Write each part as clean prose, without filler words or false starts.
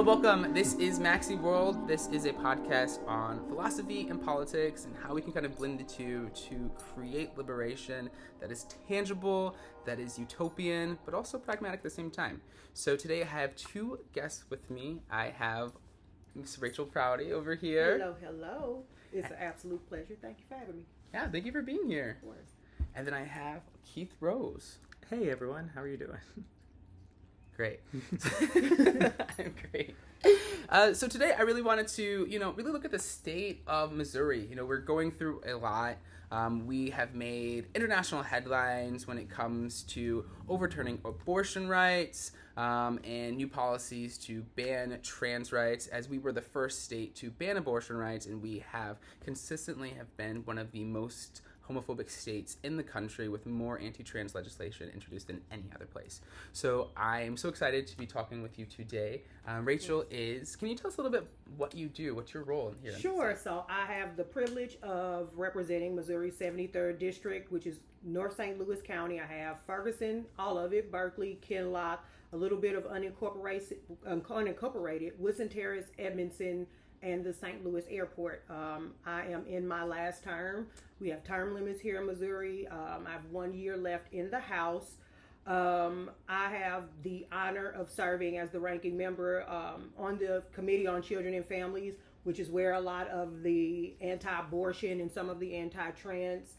Hello, welcome. This is Maxi World. This is a podcast on philosophy and politics and how we can kind of blend the two to create liberation that is tangible, that is utopian, but also pragmatic at the same time. So today I have two guests with me. I have Ms. Raychel Proudie over here. Hello. It's an absolute pleasure. Thank you for having me. Yeah, thank you for being here. Of course. And then I have Keith Rose. Hey everyone, how are you doing? Great. I'm great. So today I really wanted to, really look at the state of Missouri. We're going through a lot. We have made international headlines when it comes to overturning abortion rights and new policies to ban trans rights, as we were the first state to ban abortion rights, and we have consistently been one of the most homophobic states in the country with more anti-trans legislation introduced than any other place. So I am so excited to be talking with you today. Raychel can you tell us a little bit what you do? What's your role in here? Sure. So I have the privilege of representing Missouri 73rd District, which is North St. Louis County. I have Ferguson, all of it, Berkeley, Kinloch, a little bit of unincorporated Woodson Terrace, Edmondson, and the St. Louis Airport. I am in my last term. We have term limits here in Missouri. I have 1 year left in the House. I have the honor of serving as the ranking member on the Committee on Children and Families, which is where a lot of the anti-abortion and some of the anti-trans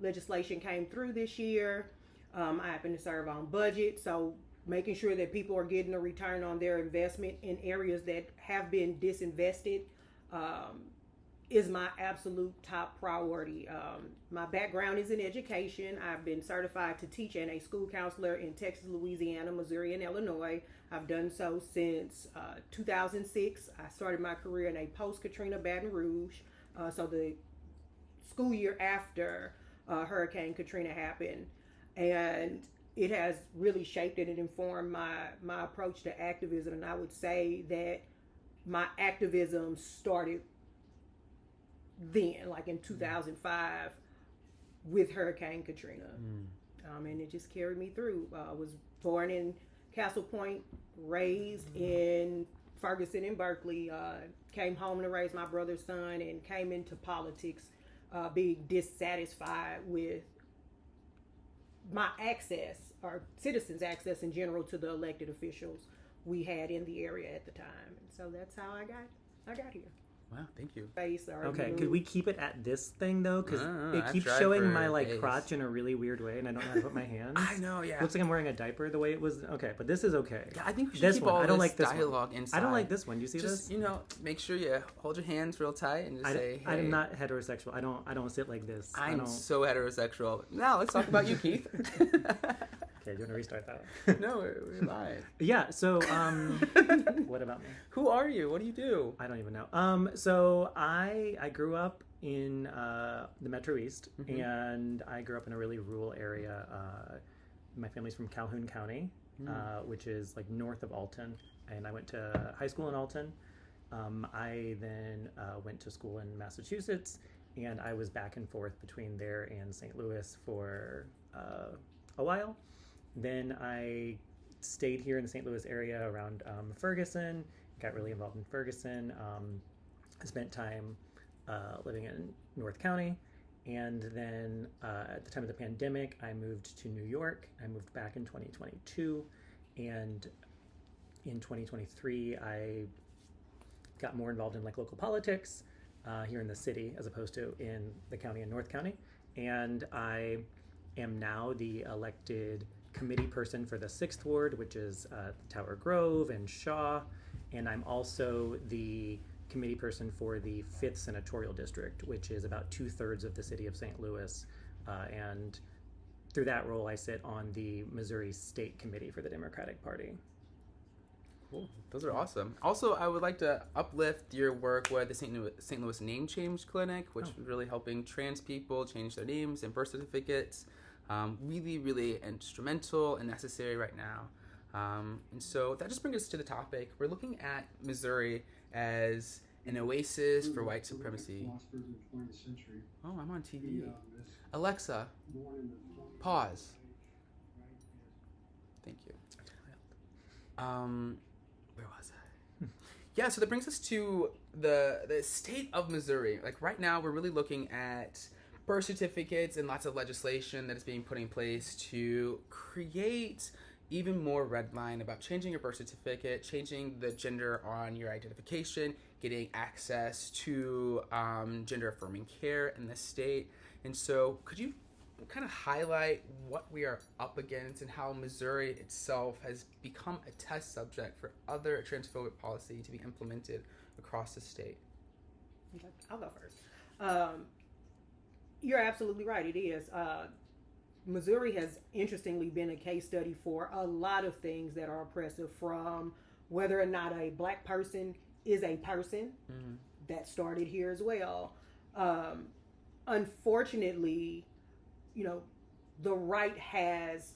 legislation came through this year. I happen to serve on budget, so making sure that people are getting a return on their investment in areas that have been disinvested is my absolute top priority. My background is in education. I've been certified to teach and a school counselor in Texas, Louisiana, Missouri, and Illinois. I've done so since 2006. I started my career in a post-Katrina Baton Rouge, so the school year after Hurricane Katrina happened. And it has really shaped it and informed my approach to activism. And I would say that my activism started then, like in 2005, with Hurricane Katrina. And it just carried me through. I was born in Castle Point, raised in Ferguson and Berkeley, came home to raise my brother's son, and came into politics being dissatisfied with my access, or citizens' access in general, to the elected officials we had in the area at the time. And so that's how I got here. Wow, thank you. Okay, could we keep it at this thing though? Because it keeps showing my crotch in a really weird way, and I don't know how to put my hands. I know, yeah. Looks like I'm wearing a diaper the way it was. Okay, but this is okay. Yeah, I think we should this keep one. all I don't this like this dialogue one. inside. I don't like this one. Do you see just, this? Make sure you hold your hands real tight and just say, hey. I'm not heterosexual. I don't sit like this. I'm so heterosexual. Now let's talk about you, Keith. Okay, do you want to restart that? No, we're live. Yeah, so, what about me? Who are you? What do you do? I don't even know. So I grew up in the Metro East, and I grew up in a really rural area. My family's from Calhoun County, which is like north of Alton, and I went to high school in Alton. I then went to school in Massachusetts, and I was back and forth between there and St. Louis for a while. Then I stayed here in the St. Louis area around Ferguson, got really involved in Ferguson. I spent time living in North County, and then at the time of the pandemic, I moved to New York. I moved back in 2022, and in 2023, I got more involved in local politics here in the city as opposed to in the county in North County, and I am now the elected committee person for the 6th Ward, which is Tower Grove and Shaw, and I'm also the committee person for the 5th Senatorial District, which is about 2/3 of the city of St. Louis, and through that role I sit on the Missouri State Committee for the Democratic Party. Cool. Those are awesome. Also, I would like to uplift your work with the St. Louis Name Change Clinic, which is really helping trans people change their names and birth certificates. Really, really instrumental and necessary right now. And so that just brings us to the topic. We're looking at Missouri as an oasis for white supremacy. Oh, I'm on TV. Alexa, pause. Thank you. Where was Yeah, so that brings us to the state of Missouri. Like right now, we're really looking at birth certificates and lots of legislation that is being put in place to create even more red line about changing your birth certificate, changing the gender on your identification, getting access to gender affirming care in the state. And so could you kind of highlight what we are up against and how Missouri itself has become a test subject for other transphobic policy to be implemented across the state? Okay, I'll go first. You're absolutely right. It is. Missouri has interestingly been a case study for a lot of things that are oppressive, from whether or not a black person is a person. Mm-hmm. That started here as well. Unfortunately, the right has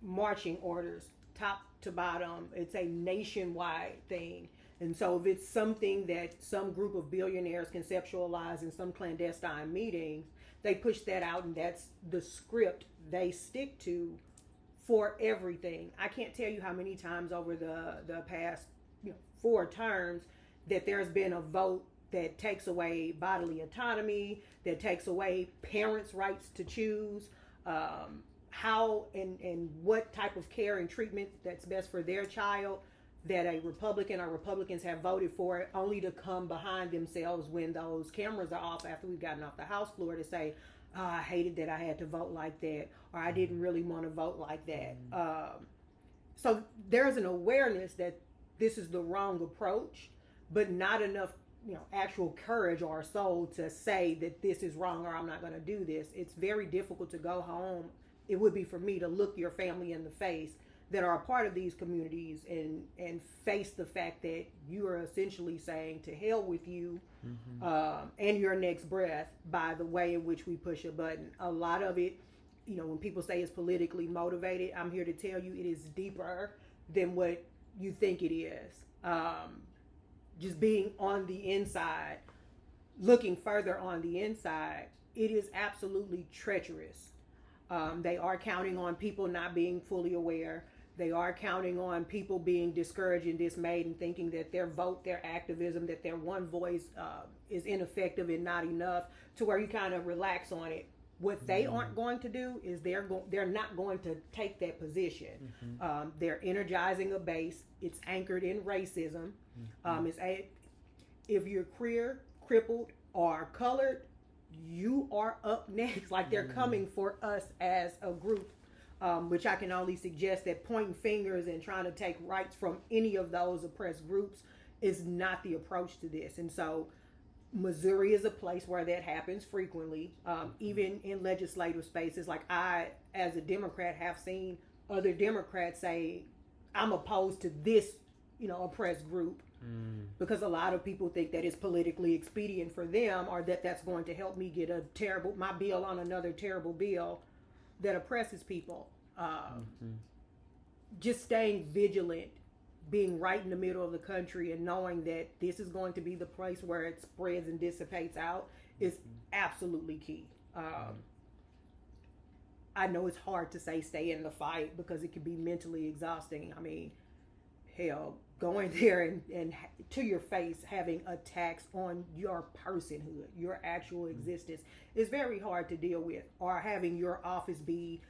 marching orders top to bottom. It's a nationwide thing. And so if it's something that some group of billionaires conceptualize in some clandestine meetings, they push that out, and that's the script they stick to for everything. I can't tell you how many times over the past 4 terms that there's been a vote that takes away bodily autonomy, that takes away parents' rights to choose how and what type of care and treatment that's best for their child, that a Republican or Republicans have voted for it, only to come behind themselves when those cameras are off after we've gotten off the House floor to say, I hated that I had to vote like that, or I didn't really want to vote like that. So there's an awareness that this is the wrong approach, but not enough actual courage or soul to say that this is wrong or I'm not going to do this. It's very difficult to go home. It would be for me to look your family in the face that are a part of these communities and face the fact that you are essentially saying to hell with you, and your next breath by the way in which we push a button. A lot of it, when people say it's politically motivated, I'm here to tell you it is deeper than what you think it is. Just being on the inside, looking further on the inside, it is absolutely treacherous. They are counting on people not being fully aware. They are counting on people being discouraged and dismayed and thinking that their vote, their activism, that their one voice is ineffective and not enough, to where you kind of relax on it. What they aren't going to do is they're not going to take that position. They're energizing a base. It's anchored in racism. If you're queer, crippled, or colored, you are up next. Like, they're coming for us as a group, which I can only suggest that pointing fingers and trying to take rights from any of those oppressed groups is not the approach to this. And so Missouri is a place where that happens frequently, even in legislative spaces. Like, I, as a Democrat, have seen other Democrats say, I'm opposed to this, oppressed group, because a lot of people think that it's politically expedient for them, or that that's going to help me get my bill on another terrible bill that oppresses people. Just staying vigilant, being right in the middle of the country, and knowing that this is going to be the place where it spreads and dissipates out is absolutely key. I know it's hard to say stay in the fight because it can be mentally exhausting. I mean, hell, going there and to your face having attacks on your personhood, your actual existence, is very hard to deal with. Or having your office be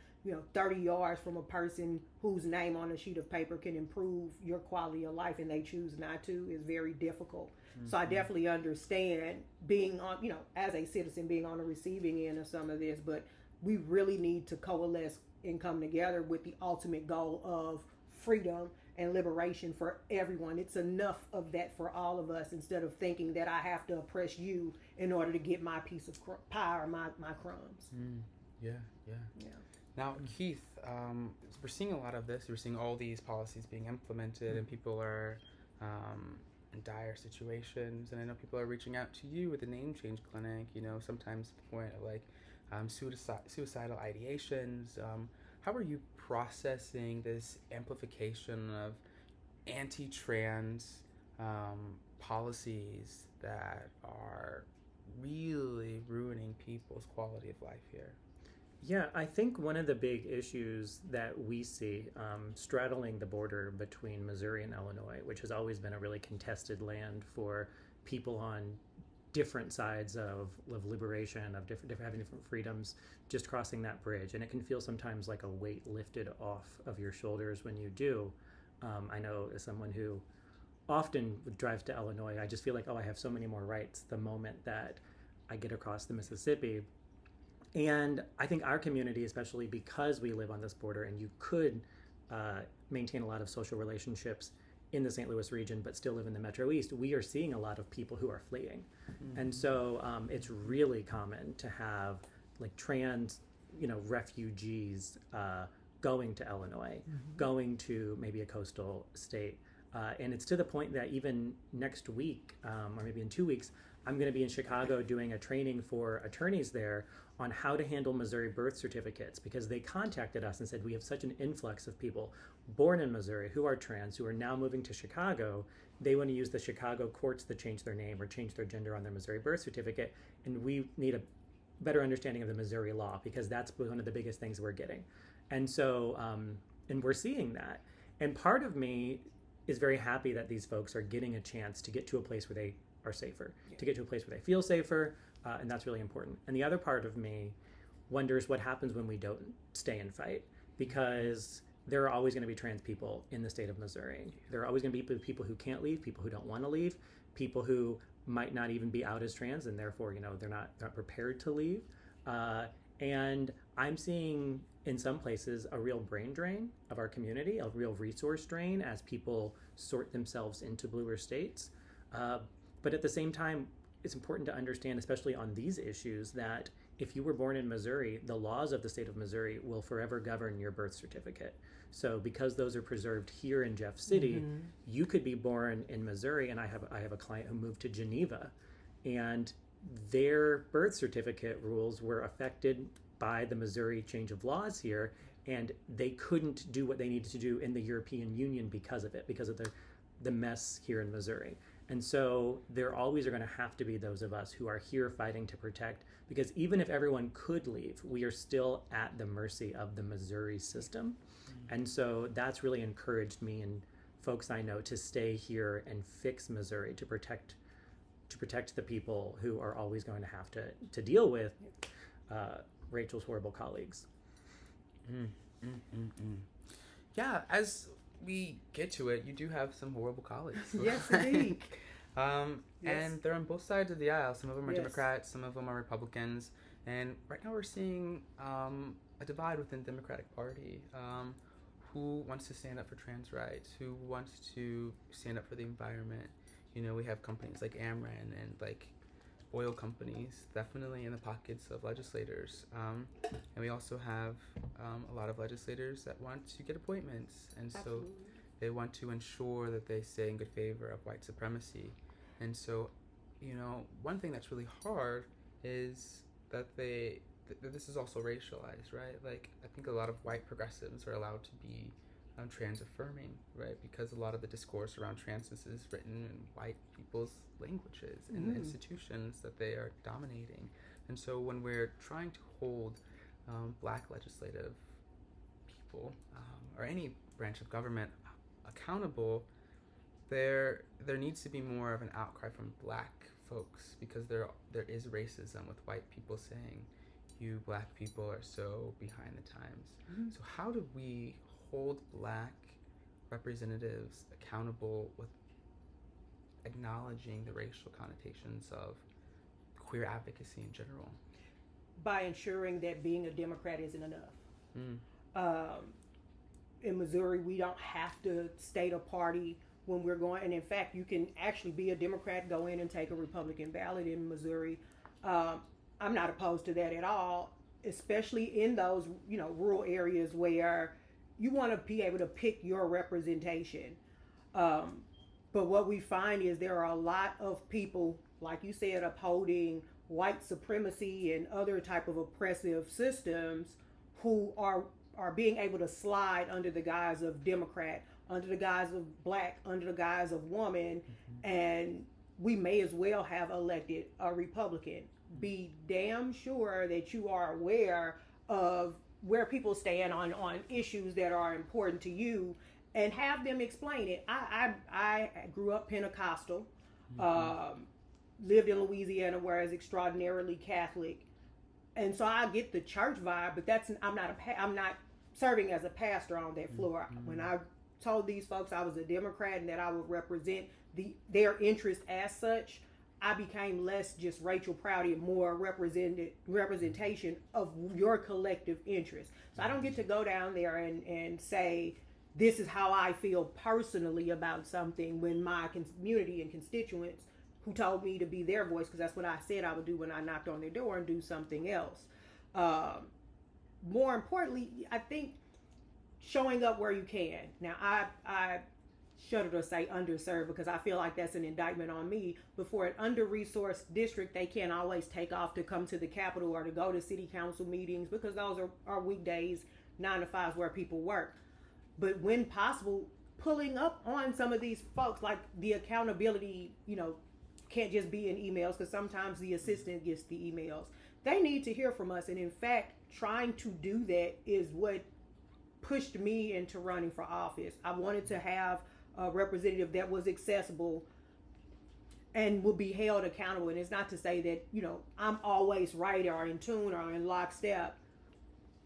30 yards from a person whose name on a sheet of paper can improve your quality of life, and they choose not to, is very difficult. So I definitely understand being on, as a citizen, being on the receiving end of some of this, but we really need to coalesce and come together with the ultimate goal of freedom and liberation for everyone. It's enough of that for all of us, instead of thinking that I have to oppress you in order to get my piece of pie or my crumbs. Yeah. Now, Keith, we're seeing a lot of this. We're seeing all these policies being implemented, and people are in dire situations. And I know people are reaching out to you with the Name Change Clinic, sometimes to the point of suicidal ideations. How are you processing this amplification of anti-trans policies that are really ruining people's quality of life here? Yeah, I think one of the big issues that we see straddling the border between Missouri and Illinois, which has always been a really contested land for people on different sides of liberation, of having different freedoms, just crossing that bridge. And it can feel sometimes like a weight lifted off of your shoulders when you do. I know as someone who often drives to Illinois, I just feel like, oh, I have so many more rights the moment that I get across the Mississippi. And I think our community, especially because we live on this border and you could maintain a lot of social relationships in the St. Louis region, but still live in the Metro East, we are seeing a lot of people who are fleeing. Mm-hmm. And so it's really common to have like trans, refugees going to Illinois, mm-hmm. going to maybe a coastal state. And it's to the point that even next week, or maybe in 2 weeks, I'm going to be in Chicago doing a training for attorneys there on how to handle Missouri birth certificates, because they contacted us and said, we have such an influx of people born in Missouri who are trans, who are now moving to Chicago. They want to use the Chicago courts to change their name or change their gender on their Missouri birth certificate. And we need a better understanding of the Missouri law, because that's one of the biggest things we're getting. And so, and we're seeing that. And part of me is very happy that these folks are getting a chance to get to a place where they are safer, to get to a place where they feel safer, and that's really important. And the other part of me wonders what happens when we don't stay and fight, because there are always going to be trans people in the state of Missouri. There are always going to be people who can't leave, people who don't want to leave, people who might not even be out as trans, and therefore, they're not prepared to leave. And I'm seeing in some places a real brain drain of our community, a real resource drain as people sort themselves into bluer states. But at the same time, it's important to understand, especially on these issues, that if you were born in Missouri, the laws of the state of Missouri will forever govern your birth certificate. So because those are preserved here in Jeff City, mm-hmm. you could be born in Missouri, and I have a client who moved to Geneva, and their birth certificate rules were affected by the Missouri change of laws here, and they couldn't do what they needed to do in the European Union because of it, because of the mess here in Missouri. And so there always are going to have to be those of us who are here fighting to protect, because even if everyone could leave, we are still at the mercy of the Missouri system. Mm-hmm. And so that's really encouraged me and folks I know to stay here and fix Missouri, to protect the people who are always going to have to deal with Rachel's horrible colleagues. Yeah, as we get to it, you do have some horrible colleagues. Yes, indeed. Yes. And they're on both sides of the aisle. Some of them are yes. Democrats, some of them are Republicans. And right now we're seeing a divide within the Democratic Party. Who wants to stand up for trans rights? Who wants to stand up for the environment? We have companies like Ameren and like oil companies definitely in the pockets of legislators. And we also have a lot of legislators that want to get appointments. And Absolutely. So they want to ensure that they stay in good favor of white supremacy. And so, one thing that's really hard is that this is also racialized, right? Like, I think a lot of white progressives are allowed to be trans affirming, right? Because a lot of the discourse around transness is written in white people's languages in the institutions that they are dominating. And so when we're trying to hold black legislative people or any branch of government accountable, there needs to be more of an outcry from black folks, because there is racism with white people saying, you black people are so behind the times. Mm-hmm. So how do we hold black representatives accountable with acknowledging the racial connotations of queer advocacy in general? By ensuring that being a Democrat isn't enough. In Missouri, we don't have to state a party when we're going, and in fact, you can actually be a Democrat, go in and take a Republican ballot in Missouri. I'm not opposed to that at all, especially in those, rural areas where you want to be able to pick your representation. But what we find is there are a lot of people, like you said, upholding white supremacy and other type of oppressive systems who are being able to slide under the guise of Democrat, under the guise of black, under the guise of woman, and we may as well have elected a Republican. Be damn sure that you are aware of where people stand on issues that are important to you, and have them explain it. I grew up Pentecostal, lived in Louisiana where it's extraordinarily Catholic, and so I get the church vibe, but I'm not serving as a pastor on that floor. When I told these folks I was a Democrat and that I would represent their interest as such, I became less just Raychel Proudie and more representation of your collective interest. So I don't get to go down there and say, this is how I feel personally about something, when my community and constituents who told me to be their voice, because that's what I said I would do when I knocked on their door, and do something else. More importantly, I think showing up where you can. Now, I shudder to say underserved, because I feel like that's an indictment on me. But for an under-resourced district, they can't always take off to come to the Capitol or to go to city council meetings, because those are weekdays, 9 to 5s where people work. But when possible, pulling up on some of these folks, like the accountability, can't just be in emails, because sometimes the assistant gets the emails. They need to hear from us. And in fact, trying to do that is what pushed me into running for office. I wanted to have a representative that was accessible and will be held accountable. And it's not to say that, I'm always right or in tune or in lockstep,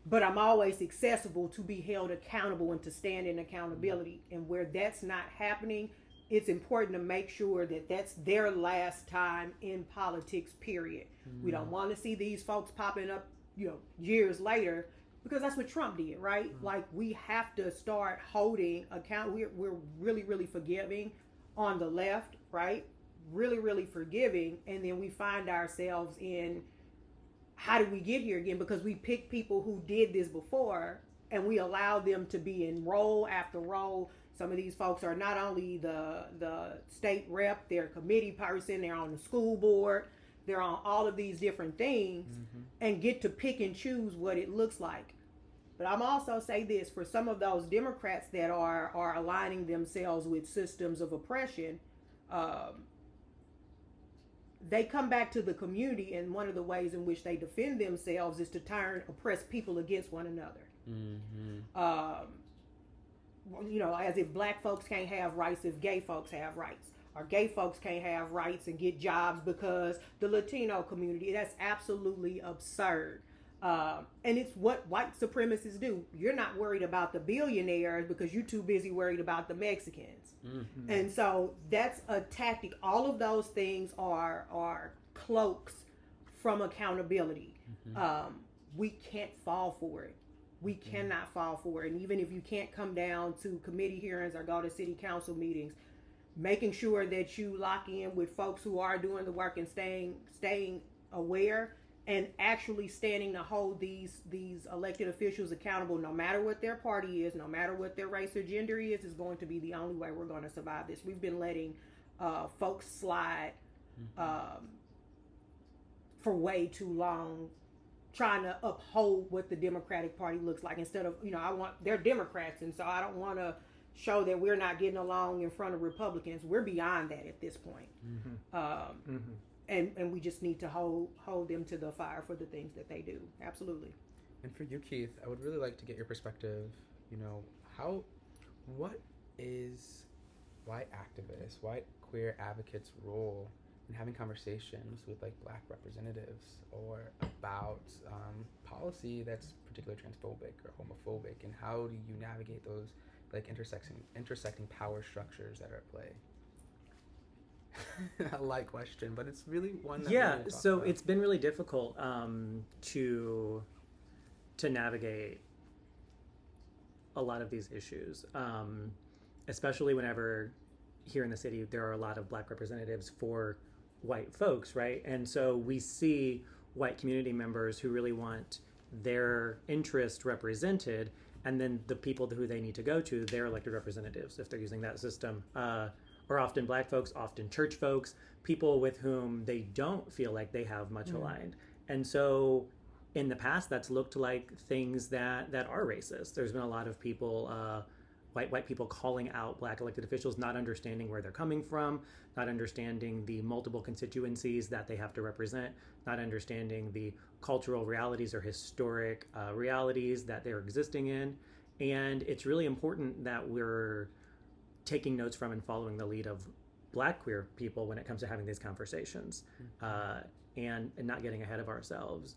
but I'm always accessible to be held accountable and to stand in accountability. And where that's not happening, it's important to make sure that that's their last time in politics, period. We don't want to see these folks popping up, years later, because that's what Trump did, right? Like, we have to start holding account. We're really, really forgiving on the left, right? Really, really forgiving. And then we find ourselves in, how did we get here again? Because we picked people who did this before, and we allowed them to be in role after role. Some of these folks are not only the state rep, they're committee person, they're on the school board, they're on all of these different things, and get to pick and choose what it looks like. But I'm also say this, for some of those Democrats that are aligning themselves with systems of oppression, they come back to the community, and one of the ways in which they defend themselves is to turn oppressed people against one another. As if black folks can't have rights if gay folks have rights, or gay folks can't have rights and get jobs because the Latino community. That's absolutely absurd. And it's what white supremacists do. You're not worried about the billionaires because you're too busy worried about the Mexicans. And so that's a tactic. All of those things are cloaks from accountability. We can't fall for it. We cannot fall for it. And even if you can't come down to committee hearings or go to city council meetings, making sure that you lock in with folks who are doing the work and staying aware, and actually standing to hold these elected officials accountable, no matter what their party is, no matter what their race or gender is going to be the only way we're going to survive this. We've been letting folks slide for way too long, trying to uphold what the Democratic Party looks like, instead of, they're Democrats, and so I don't want to show that we're not getting along in front of Republicans. We're beyond that at this point. And we just need to hold them to the fire for the things that they do. Absolutely. And for you, Keith, I would really like to get your perspective. What is white activists, white queer advocates' role in having conversations with Black representatives or about policy that's particularly transphobic or homophobic, and how do you navigate those intersecting power structures that are at play? A light question, but it's really one that so about. It's been really difficult to navigate a lot of these issues, especially whenever here in the city there are a lot of Black representatives for white folks, right? And so we see white community members who really want their interest represented, and then the people who they need to go to, their elected representatives, if they're using that system, are often Black folks, often church folks, people with whom they don't feel like they have much aligned. And so in the past, that's looked like things that are racist. There's been a lot of people white people calling out Black elected officials, not understanding where they're coming from, not understanding the multiple constituencies that they have to represent, not understanding the cultural realities or historic realities that they're existing in. And it's really important that we're taking notes from and following the lead of Black queer people when it comes to having these conversations, and not getting ahead of ourselves.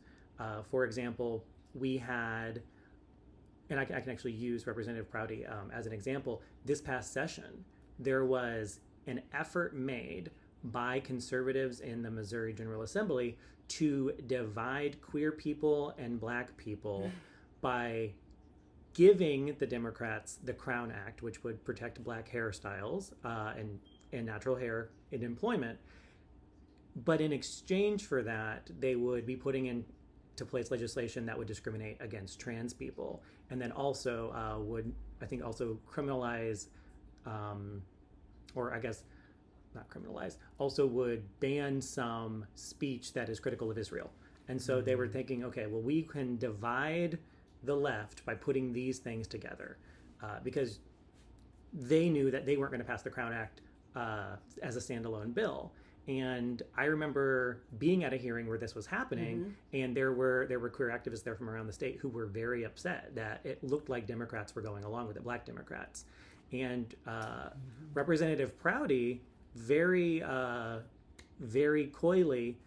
For example, we had, and I can actually use Representative Proudie as an example. This past session, there was an effort made by conservatives in the Missouri General Assembly to divide queer people and Black people by giving the Democrats the Crown Act, which would protect Black hairstyles and natural hair in employment. But in exchange for that, they would be putting into place legislation that would discriminate against trans people, and then also would, I think, also criminalize, or I guess not criminalize, also would ban some speech that is critical of Israel. And so they were thinking, okay, well, we can divide the left by putting these things together, because they knew that they weren't going to pass the Crown Act as a standalone bill. And I remember being at a hearing where this was happening, and there were queer activists there from around the state who were very upset that it looked like Democrats were going along with it, Black Democrats. And Representative Proudie very coyly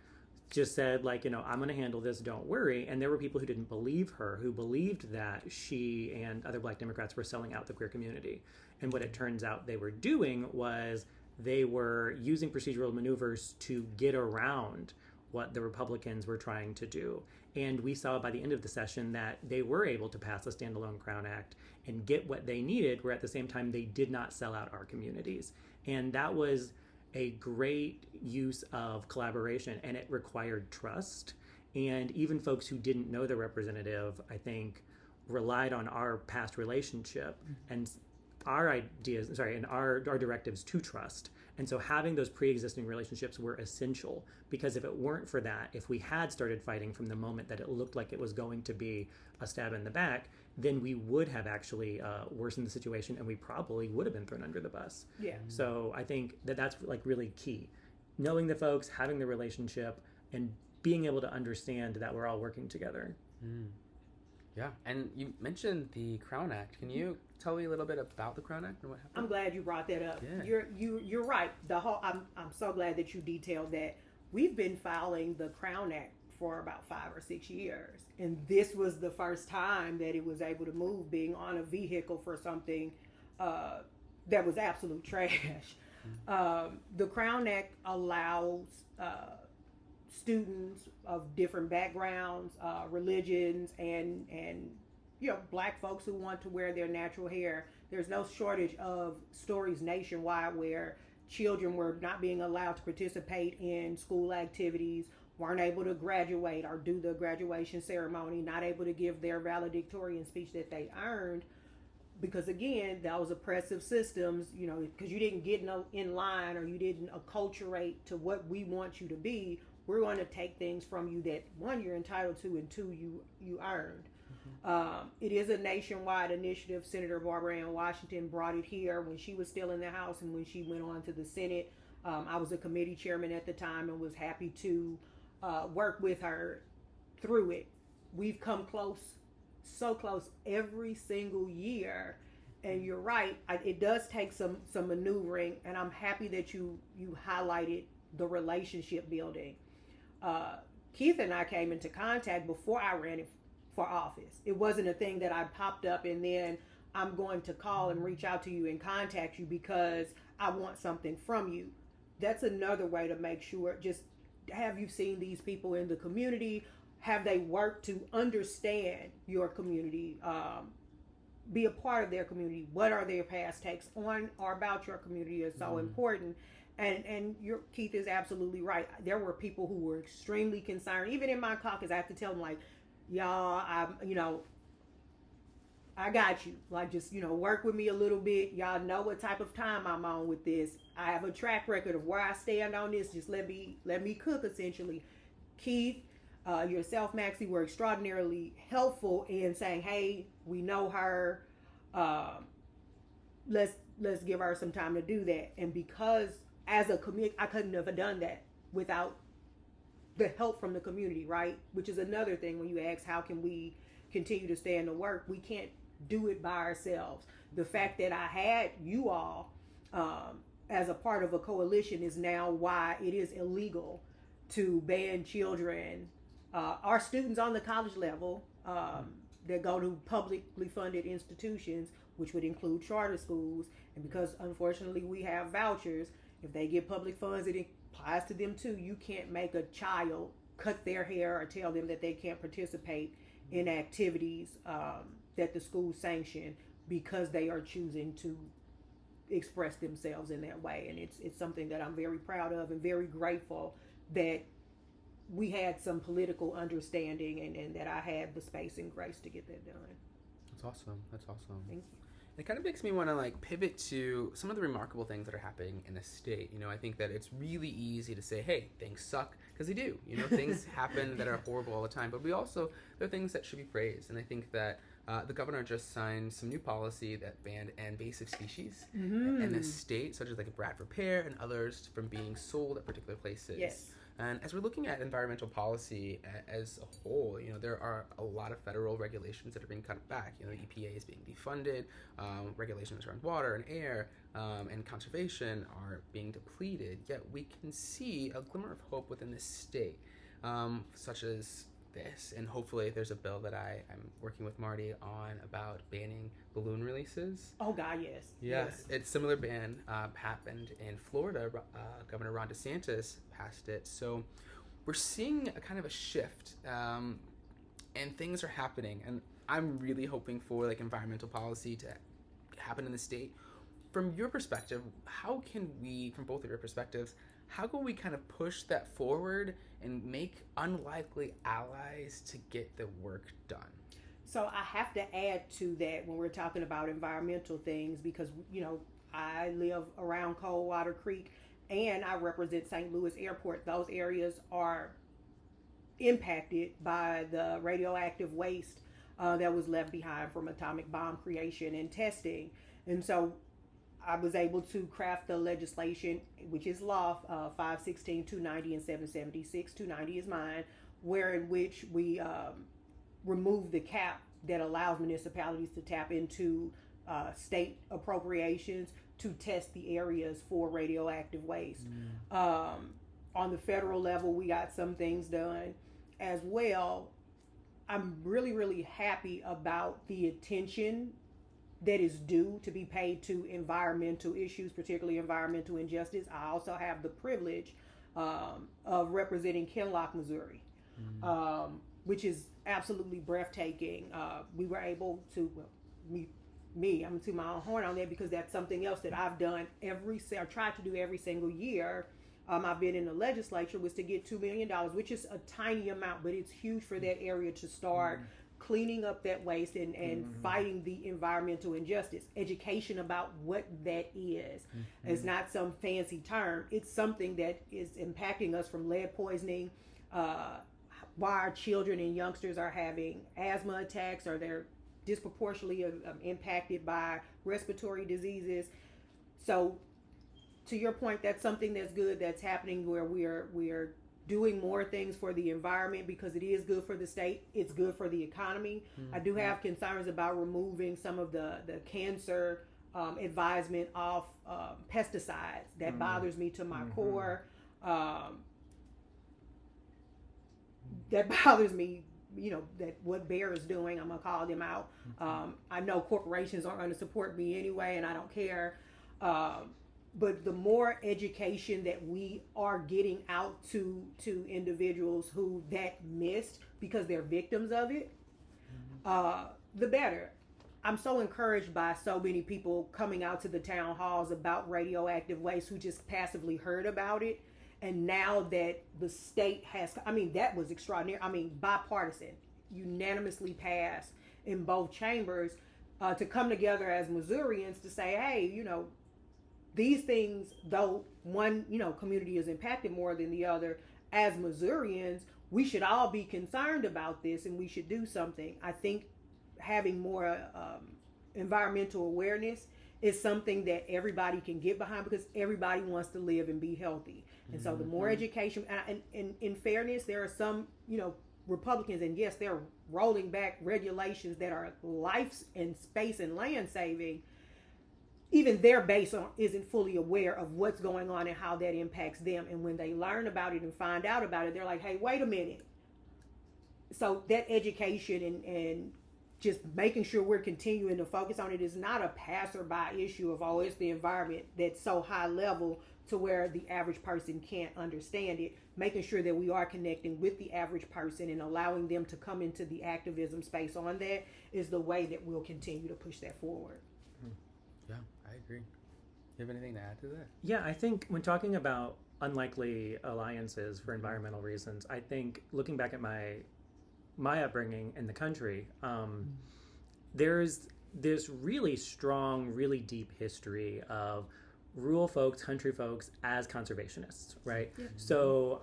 just said, like, you know, I'm going to handle this, don't worry. And there were people who didn't believe her, who believed that she and other Black Democrats were selling out the queer community. And what it turns out they were doing was they were using procedural maneuvers to get around what the Republicans were trying to do. And we saw by the end of the session that they were able to pass a standalone Crown Act and get what they needed, where at the same time they did not sell out our communities. And that was a great use of collaboration, and it required trust. And even folks who didn't know the representative, I think, relied on our past relationship and our ideas, and our directives to trust. And so having those pre-existing relationships were essential, because if it weren't for that, if we had started fighting from the moment that it looked like it was going to be a stab in the back, then we would have actually worsened the situation, and we probably would have been thrown under the bus. Yeah. So I think that that's like really key. Knowing the folks, having the relationship, and being able to understand that we're all working together. Yeah, and you mentioned the Crown Act. Can you tell me a little bit about the Crown Act and what happened? I'm glad you brought that up. Yeah. You're right. I'm so glad that you detailed that. We've been filing the Crown Act for about 5 or 6 years, and this was the first time that it was able to move, being on a vehicle for something that was absolute trash. The Crown Act allows students of different backgrounds, religions, and Black folks who want to wear their natural hair. There's no shortage of stories nationwide where children were not being allowed to participate in school activities, weren't able to graduate or do the graduation ceremony, not able to give their valedictorian speech that they earned, because again, those oppressive systems, because you didn't get in line, or you didn't acculturate to what we want you to be. We're going to take things from you that, one, you're entitled to, and two, you earned. It is a nationwide initiative. Senator Barbara Ann Washington brought it here when she was still in the House, and when she went on to the Senate. I was a committee chairman at the time and was happy to work with her through it. We've come close, so close every single year. And you're right, it does take some maneuvering, and I'm happy that you highlighted the relationship building. Keith and I came into contact before I ran for office. It wasn't a thing that I popped up and then I'm going to call and reach out to you and contact you because I want something from you. That's another way to make sure, just have you seen these people in the community? Have they worked to understand your community, be a part of their community? What are their past takes on or about your community is so important. And Keith is absolutely right. There were people who were extremely concerned. Even in my caucus, I have to tell them, like, y'all, I got you. Like, just, work with me a little bit. Y'all know what type of time I'm on with this. I have a track record of where I stand on this. Just let me cook, essentially. Keith, yourself, Maxi, were extraordinarily helpful in saying, hey, we know her. let's give her some time to do that. And because as a community, I couldn't have done that without the help from the community, right? Which is another thing when you ask how can we continue to stay in the work, we can't do it by ourselves. The fact that I had you all as a part of a coalition is now why it is illegal to ban children, our students on the college level that go to publicly funded institutions, which would include charter schools. And because unfortunately we have vouchers, if they get public funds, it applies to them too. You can't make a child cut their hair or tell them that they can't participate in activities that the school sanction because they are choosing to express themselves in that way. And it's something that I'm very proud of and very grateful that we had some political understanding and that I had the space and grace to get that done. That's awesome. Thank you. It kind of makes me want to like pivot to some of the remarkable things that are happening in the state. I think that it's really easy to say, hey, things suck, because they do. Things happen that are horrible all the time, but there are things that should be praised. And I think that the governor just signed some new policy that banned invasive species in the state, such as like a Bradford pear and others, from being sold at particular places. Yes. And as we're looking at environmental policy as a whole, there are a lot of federal regulations that are being cut back. The EPA is being defunded, regulations around water and air and conservation are being depleted, yet we can see a glimmer of hope within this state, such as this, and hopefully there's a bill that I am working with Marty on about banning balloon releases. Oh God, yes. Yes. It's similar ban happened in Florida. Governor Ron DeSantis passed it. So we're seeing a kind of a shift, and things are happening. And I'm really hoping for like environmental policy to happen in the state. From your perspective, how can we, from both of your perspectives, how can we kind of push that forward and make unlikely allies to get the work done? So I have to add to that when we're talking about environmental things, because, I live around Coldwater Creek and I represent St. Louis Airport. Those areas are impacted by the radioactive waste that was left behind from atomic bomb creation and testing. And so I was able to craft the legislation, which is law 516, 290, and 776. 290 is mine, in which we remove the cap that allows municipalities to tap into state appropriations to test the areas for radioactive waste. On the federal level, we got some things done as well. I'm really, really happy about the attention that is due to be paid to environmental issues, particularly environmental injustice. I also have the privilege of representing Kinloch, Missouri, which is absolutely breathtaking. We were able to, I'm to my own horn on that because that's something else that I've done I try to do every single year. I've been in the legislature was to get $2 million, which is a tiny amount, but it's huge for that area to start cleaning up that waste and fighting the environmental injustice. Education about what that is. It's not some fancy term. It's something that is impacting us, from lead poisoning, why our children and youngsters are having asthma attacks, or they're disproportionately impacted by respiratory diseases. So to your point, that's something that's good that's happening, where we're doing more things for the environment because it is good for the state. It's good for the economy. I do have concerns about removing some of the cancer advisement off pesticides. That bothers me to my core. That bothers me, that what Bayer is doing. I'm going to call them out. I know corporations aren't going to support me anyway, and I don't care. But the more education that we are getting out to individuals who that missed because they're victims of it, the better. I'm so encouraged by so many people coming out to the town halls about radioactive waste who just passively heard about it. And now that the state has, that was extraordinary. Bipartisan, unanimously passed in both chambers to come together as Missourians to say, hey, these things, though one, community is impacted more than the other, as Missourians, we should all be concerned about this and we should do something. I think having more environmental awareness is something that everybody can get behind because everybody wants to live and be healthy. And so the more education, and in fairness, there are some, Republicans, and yes, they're rolling back regulations that are life and space and land saving. Even their base isn't fully aware of what's going on and how that impacts them. And when they learn about it and find out about it, they're like, hey, wait a minute. So that education and just making sure we're continuing to focus on it is not a passerby issue of, it's the environment that's so high level to where the average person can't understand it. Making sure that we are connecting with the average person and allowing them to come into the activism space on that is the way that we'll continue to push that forward. Yeah, I agree. You have anything to add to that? Yeah, I think when talking about unlikely alliances for environmental reasons, I think looking back at my upbringing in the country, there's this really strong, really deep history of rural folks, country folks as conservationists, right? Yeah. So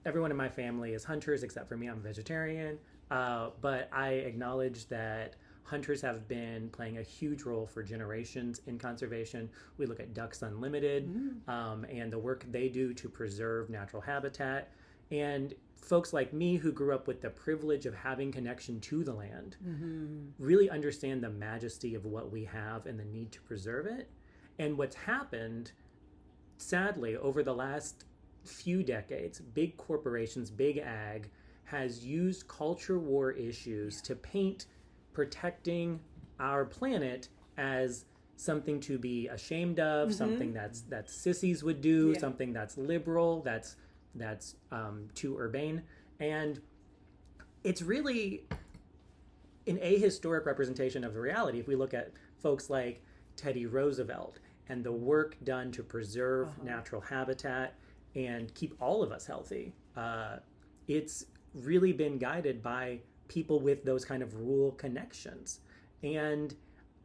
everyone in my family is hunters except for me. I'm a vegetarian, but I acknowledge that hunters have been playing a huge role for generations in conservation. We look at Ducks Unlimited and the work they do to preserve natural habitat. And folks like me who grew up with the privilege of having connection to the land really understand the majesty of what we have and the need to preserve it. And what's happened, sadly, over the last few decades, big corporations, big ag, has used culture war issues to paint protecting our planet as something to be ashamed of, something that sissies would do, something that's liberal, that's too urbane. And it's really an ahistoric representation of the reality. If we look at folks like Teddy Roosevelt and the work done to preserve natural habitat and keep all of us healthy, it's really been guided by people with those kind of rural connections. And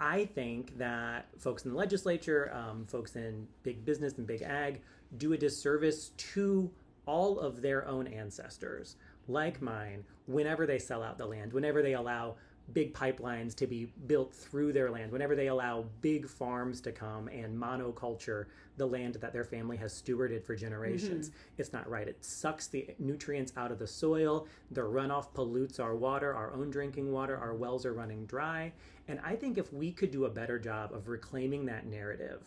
I think that folks in the legislature, folks in big business and big ag, do a disservice to all of their own ancestors, like mine, whenever they sell out the land, whenever they allow big pipelines to be built through their land, whenever they allow big farms to come and monoculture the land that their family has stewarded for generations. It's not right. It sucks the nutrients out of the soil. The runoff pollutes our water, our own drinking water. Our wells are running dry. And I think if we could do a better job of reclaiming that narrative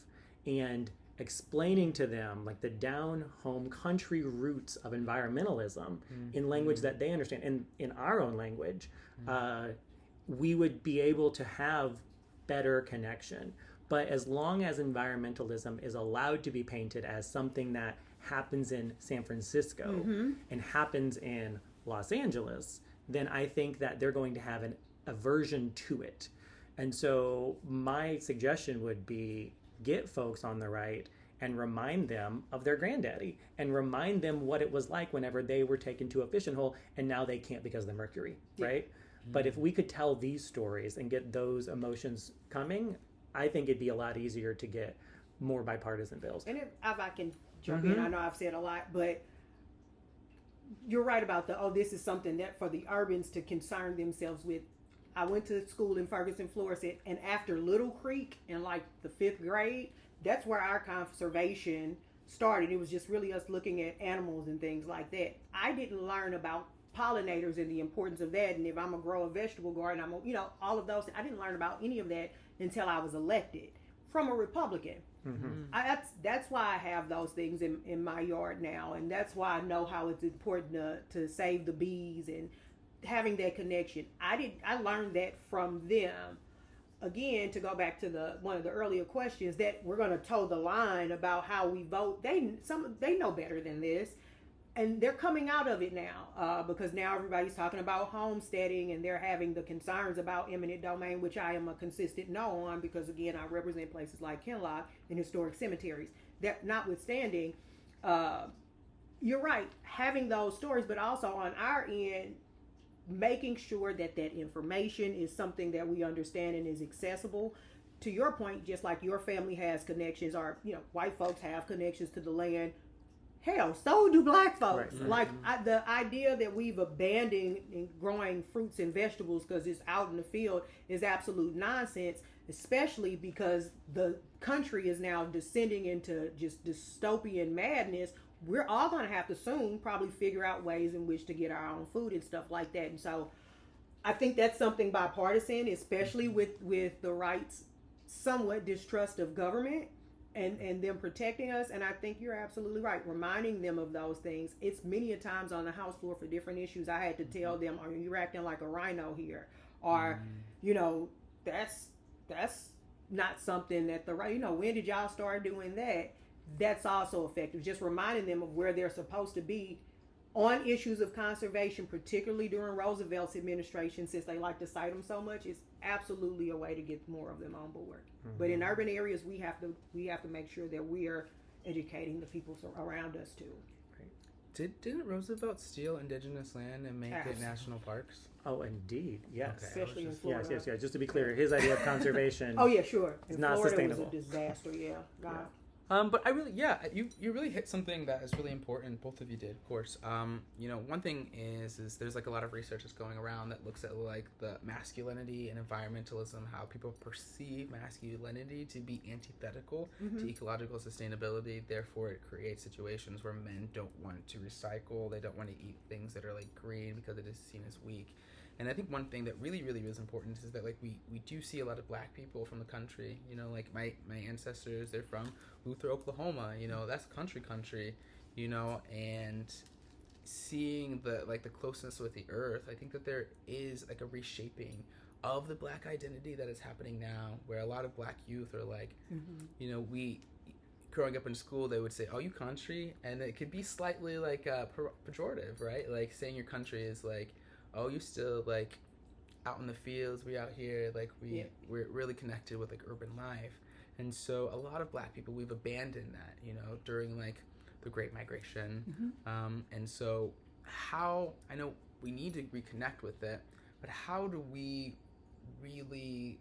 and explaining to them like the down home country roots of environmentalism in language that they understand, and in our own language, we would be able to have better connection. But as long as environmentalism is allowed to be painted as something that happens in San Francisco and happens in Los Angeles, then I think that they're going to have an aversion to it. And so my suggestion would be get folks on the right and remind them of their granddaddy and remind them what it was like whenever they were taken to a fishing hole and now they can't because of the mercury, right? But if we could tell these stories and get those emotions coming, I think it'd be a lot easier to get more bipartisan bills. And if I can jump in, I know I've said a lot, but you're right about this is something that for the urbans to concern themselves with. I went to school in Ferguson, Florissant, and after Little Creek in like the 5th grade, that's where our conservation started. It was just really us looking at animals and things like that. I didn't learn about pollinators and the importance of that, and if I'm gonna grow a vegetable garden, all of those. I didn't learn about any of that until I was elected from a Republican. That's why I have those things in my yard now, and that's why I know how it's important to save the bees and having that connection. I learned that from them. Again, to go back to one of the earlier questions, that we're going to toe the line about how we vote. They know better than this, and they're coming out of it now because now everybody's talking about homesteading, and they're having the concerns about eminent domain, which I am a consistent no on because again I represent places like Kinloch and historic cemeteries. That notwithstanding, you're right, having those stories, but also on our end, making sure that information is something that we understand and is accessible. To your point, just like your family has connections, or white folks have connections to the land, hell, so do black folks. Right. The idea that we've abandoned growing fruits and vegetables because it's out in the field is absolute nonsense. especially because the country is now descending into just dystopian madness. We're all going to have to soon probably figure out ways in which to get our own food and stuff like that. And so I think that's something bipartisan, especially with the right's somewhat distrust of government and them protecting us. And I think you're absolutely right, reminding them of those things. It's many a times on the House floor for different issues I had to tell them, "Are you acting like a rhino here?" Or that's not something that the right, when did y'all start doing that? That's also effective. Just reminding them of where they're supposed to be on issues of conservation, particularly during Roosevelt's administration, since they like to cite them so much. Is absolutely a way to get more of them on board. But in urban areas, we have to make sure that we are educating the people around us too. Didn't Roosevelt steal indigenous land and make it national parks? Oh, indeed, yes. Okay. Especially in Florida. Yes. Just to be clear, his idea of conservation. Oh yeah, sure. Is In not Florida sustainable. was a disaster. Yeah. God. But I really, you really hit something that is really important. Both of you did, of course. One thing is there's like a lot of research that's going around that looks at like the masculinity and environmentalism, how people perceive masculinity to be antithetical to ecological sustainability. Therefore, it creates situations where men don't want to recycle. They don't want to eat things that are like green because it is seen as weak. And I think one thing that really, really is important is that like we do see a lot of black people from the country. Like my ancestors, they're from Luther, Oklahoma. That's country, and seeing the closeness with the earth, I think that there is like a reshaping of the black identity that is happening now, where a lot of black youth are like, we growing up in school, they would say, "Oh, you country," and it could be slightly like pejorative, right? Like saying your country is like, "Oh, you still like out in the fields, we out here, like we're really connected with like urban life." And so a lot of black people, we've abandoned that, during like the Great Migration. And so I know we need to reconnect with it, but how do we really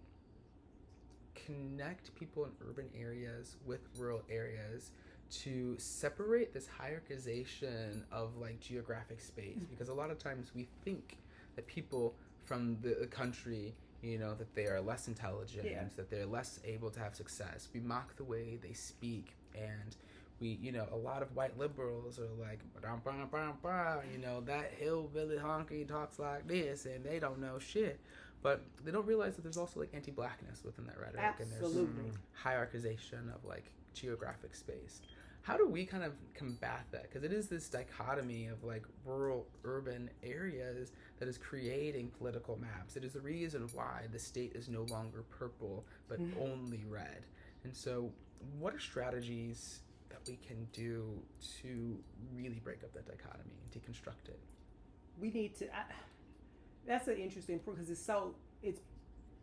connect people in urban areas with rural areas to separate this hierarchization of like geographic space? Because a lot of times we think that people from the country, that they are less intelligent, that they're less able to have success. We mock the way they speak, and we, a lot of white liberals are like, that hillbilly honky talks like this, and they don't know shit. But they don't realize that there's also like anti-blackness within that rhetoric. Absolutely. And there's hierarchization of like geographic space. How do we kind of combat that? Because it is this dichotomy of like rural, urban areas that is creating political maps. It is the reason why the state is no longer purple, but only red. And so what are strategies that we can do to really break up that dichotomy and deconstruct it? We need to, that's an interesting point because it's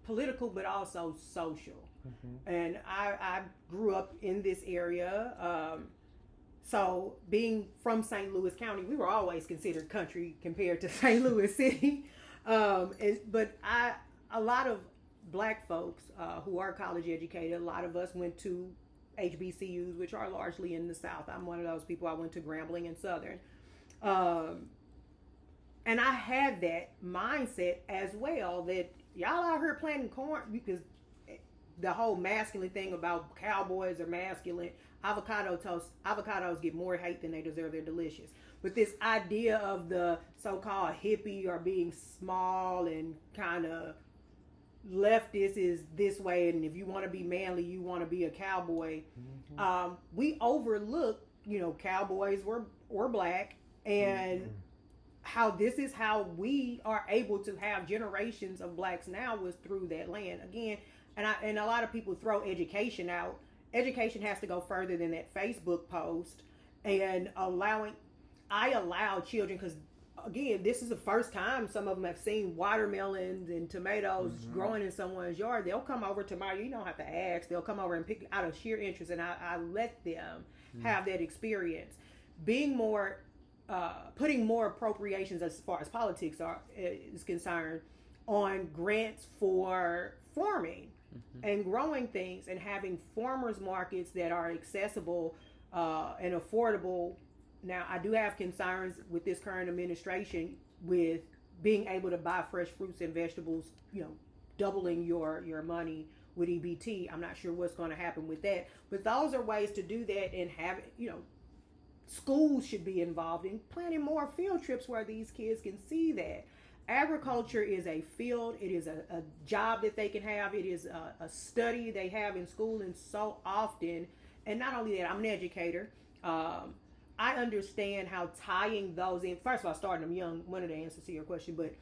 political, but also social. And I grew up in this area. So being from St. Louis County, we were always considered country compared to St. Louis City. But a lot of black folks who are college educated, a lot of us went to HBCUs, which are largely in the South. I'm one of those people. I went to Grambling and Southern. And I had that mindset as well, that y'all out here planting corn, because the whole masculine thing about cowboys are masculine. Avocados get more hate than they deserve. They're delicious. But this idea of the so-called hippie or being small and kind of leftist is this way, and if you want to be manly, you want to be a cowboy. We overlook, cowboys were black, and how this is how we are able to have generations of blacks now was through that land. Again, and a lot of people throw education out. Education has to go further than that Facebook post, and I allow children, because again, this is the first time some of them have seen watermelons and tomatoes growing in someone's yard. They'll come over tomorrow. You don't have to ask. They'll come over and pick out of sheer interest, and I let them have that experience. Being more, putting more appropriations as far as politics is concerned on grants for farming and growing things, and having farmers markets that are accessible and affordable. Now, I do have concerns with this current administration with being able to buy fresh fruits and vegetables, doubling your money with EBT. I'm not sure what's going to happen with that. But those are ways to do that, and have, schools should be involved in planning more field trips where these kids can see that. Agriculture is a field. It is a job that they can have. It is a study they have in school, and so often. And not only that, I'm an educator. I understand how tying those in, first of all, starting them young, one of the answers to your question, but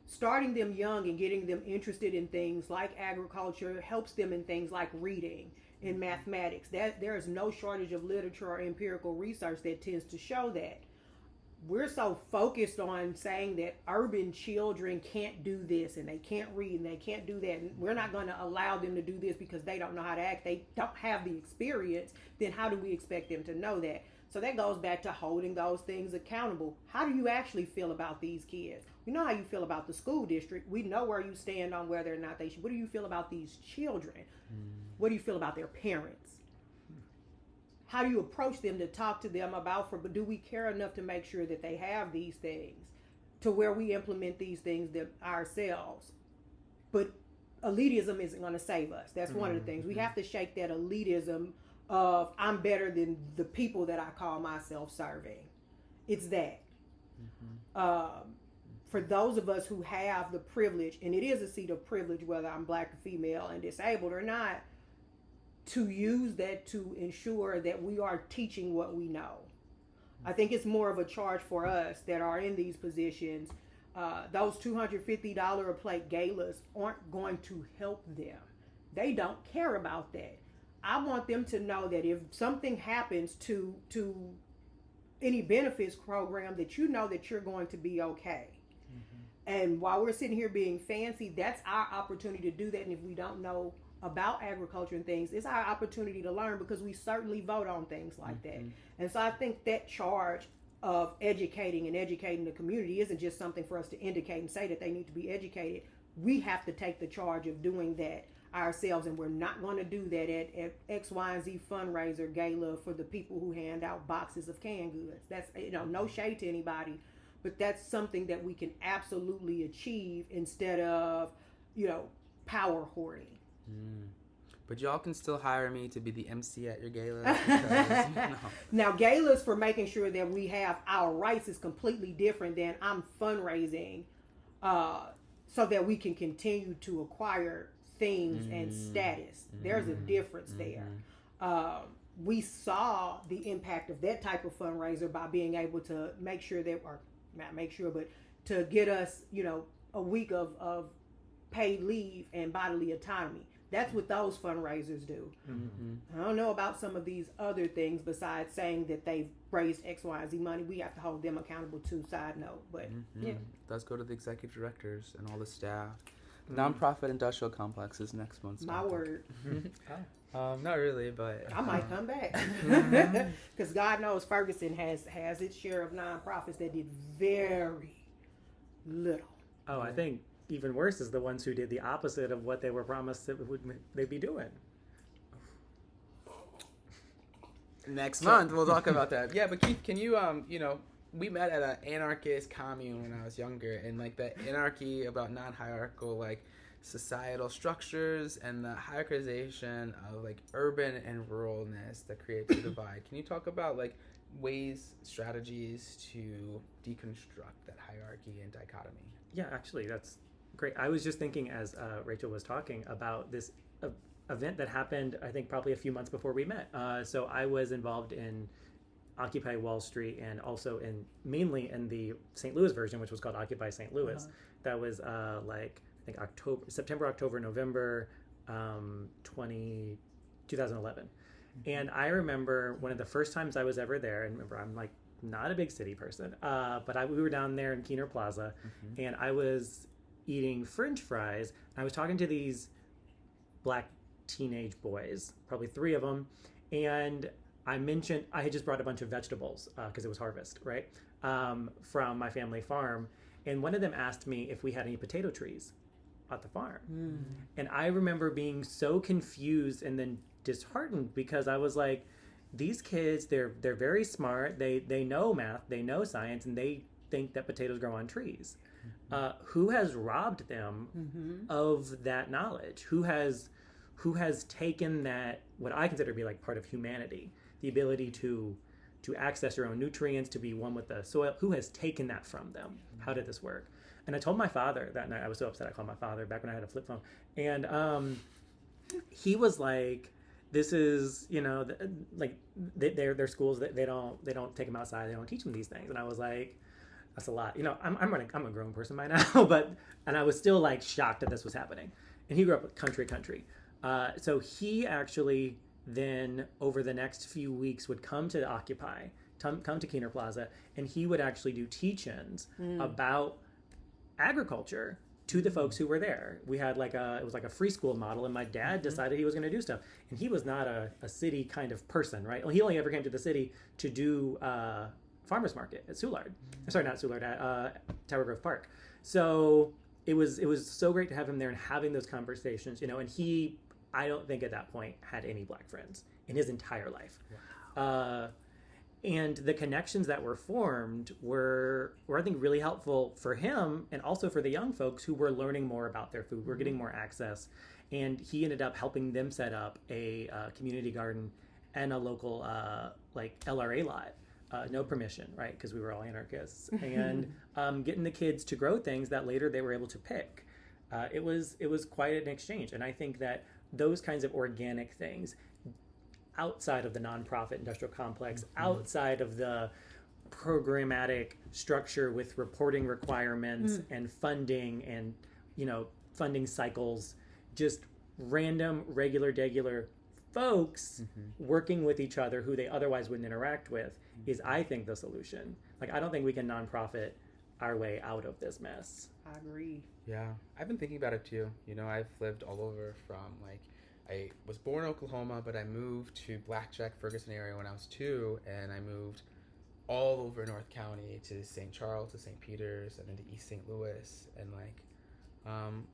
starting them young and getting them interested in things like agriculture helps them in things like reading and mathematics. That there is no shortage of literature or empirical research that tends to show that. We're so focused on saying that urban children can't do this and they can't read and they can't do that, and we're not going to allow them to do this because they don't know how to act, they don't have the experience. Then how do we expect them to know that? So that goes back to holding those things accountable. How do you actually feel about these kids? We know how you feel about the school district. We know where you stand on whether or not they should. What do you feel about these children? What do you feel about their parents? How do you approach them to talk to them about, but do we care enough to make sure that they have these things to where we implement these things ourselves? But elitism isn't going to save us. That's one of the things. We have to shake that elitism of I'm better than the people that I call myself serving. It's that. For those of us who have the privilege, and it is a seat of privilege whether I'm black or female and disabled or not, to use that to ensure that we are teaching what we know. I think it's more of a charge for us that are in these positions. Those $250 a plate galas aren't going to help them. They don't care about that. I want them to know that if something happens to any benefits program, that you know that you're going to be okay. And while we're sitting here being fancy, that's our opportunity to do that. And if we don't know about agriculture and things, it's our opportunity to learn, because we certainly vote on things like that. And so I think that charge of educating the community isn't just something for us to indicate and say that they need to be educated. We have to take the charge of doing that ourselves, and we're not going to do that at X, Y, and Z fundraiser gala for the people who hand out boxes of canned goods. That's, no shade to anybody, but that's something that we can absolutely achieve instead of, power hoarding. But y'all can still hire me to be the MC at your gala. Because, Now, galas for making sure that we have our rights is completely different than I'm fundraising so that we can continue to acquire things and status. There's a difference there. We saw the impact of that type of fundraiser by being able to make sure that, or not make sure, but to get us, a week of paid leave and bodily autonomy. That's what those fundraisers do. I don't know about some of these other things besides saying that they've raised X, Y, and Z money. We have to hold them accountable too, side note. But yeah. Let's go to the executive directors and all the staff. Nonprofit industrial complexes next month. My word. Not really, but I might come back. Because God knows Ferguson has its share of nonprofits that did very little. Oh, I think even worse is the ones who did the opposite of what they were promised that they'd be doing. Next month we'll talk about that. Yeah, but Keith, can you we met at an anarchist commune when I was younger, and like the anarchy about non-hierarchical societal structures and the hierarchization of urban and ruralness that creates a divide. Can you talk about strategies to deconstruct that hierarchy and dichotomy? Yeah, actually, that's great. I was just thinking as Rachel was talking about this event that happened, I think probably a few months before we met. So I was involved in Occupy Wall Street, and also mainly in the St. Louis version, which was called Occupy St. Louis. That was I think September, October, November 2011. And I remember one of the first times I was ever there, and remember I'm not a big city person, but we were down there in Keener Plaza, and I was eating French fries. And I was talking to these black teenage boys, probably 3 of them, and I mentioned I had just brought a bunch of vegetables because it was harvest, right, from my family farm, and one of them asked me if we had any potato trees at the farm. And I remember being so confused and then disheartened, because I was like, these kids, they're very smart, they know math, they know science, and they think that potatoes grow on trees. Who has robbed them of that knowledge? Who has who has taken that, what I consider to be like part of humanity, the ability to access your own nutrients, to be one with the soil, who has taken that from them? How did this work? And I told my father that night. I was so upset. I called my father back when I had a flip phone. And he was like, this is, you know, like their schools, they don't take them outside. They don't teach them these things. And I was like, that's a lot. You know, I'm a grown person by now, and I was still like shocked that this was happening. And he grew up country. So he actually then over the next few weeks would come to Occupy, come to Keener Plaza, and he would actually do teach-ins about agriculture to the folks who were there. We had it was like a free school model, and my dad decided he was going to do stuff. And he was not a city kind of person, right? Well, he only ever came to the city to do farmers market at Soulard. Sorry, not Soulard, at Tower Grove Park. So it was so great to have him there and having those conversations, you know, and he, I don't think at that point had any Black friends in his entire life. Wow. And the connections that were formed were I think really helpful for him and also for the young folks who were learning more about their food, were getting more access. And he ended up helping them set up a community garden and a local like LRA lot. No permission, right? Because we were all anarchists. And getting the kids to grow things that later they were able to pick. It was quite an exchange. And I think that those kinds of organic things outside of the nonprofit industrial complex, outside of the programmatic structure with reporting requirements and funding and, you know, funding cycles, just random, regular folks working with each other who they otherwise wouldn't interact with is, I think, the solution. Like, I don't think we can nonprofit our way out of this mess. I agree. Yeah, I've been thinking about it too. You know, I've lived all over from I was born in Oklahoma, but I moved to Blackjack, Ferguson area when I was 2, and I moved all over North County to St. Charles, to St. Peter's, and then to East St. Louis. And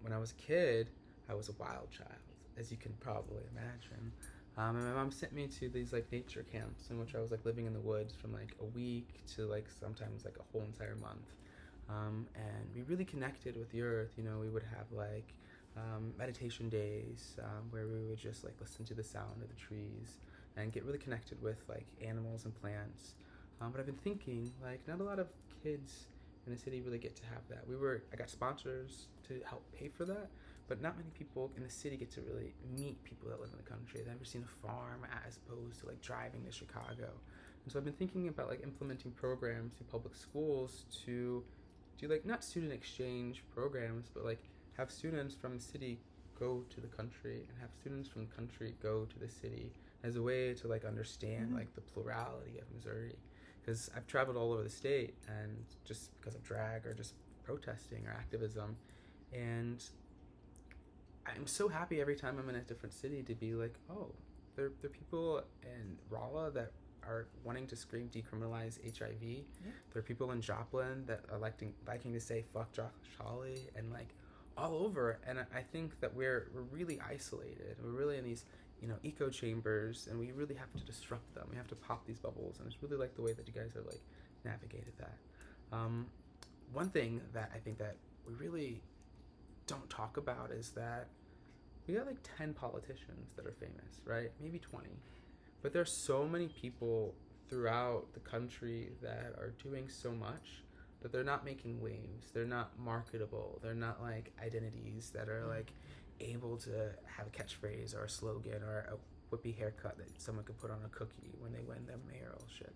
when I was a kid, I was a wild child, as you can probably imagine. And my mom sent me to these nature camps in which I was living in the woods from a week to sometimes a whole entire month. And we really connected with the earth. You know, we would have meditation days where we would just listen to the sound of the trees and get really connected with animals and plants. But I've been thinking not a lot of kids in the city really get to have that. I got sponsors to help pay for that, but not many people in the city get to really meet people that live in the country. They've never seen a farm as opposed to driving to Chicago. And so I've been thinking about implementing programs in public schools to do not student exchange programs, but have students from the city go to the country and have students from the country go to the city as a way to understand the plurality of Missouri. Because I've traveled all over the state, and just because of drag or just protesting or activism, and I'm so happy every time I'm in a different city to be oh, there are people in Rolla that are wanting to scream decriminalize HIV. Yeah. There are people in Joplin that are liking to say fuck Josh Hawley, and all over. And I think that we're really isolated. We're really in these echo chambers, and we really have to disrupt them. We have to pop these bubbles, and it's really the way that you guys have navigated that. One thing that I think that we really don't talk about is that we got 10 politicians that are famous, right? Maybe 20. But there's so many people throughout the country that are doing so much that they're not making waves. They're not marketable. They're not identities that are able to have a catchphrase or a slogan or a whippy haircut that someone could put on a cookie when they win their mayoralship.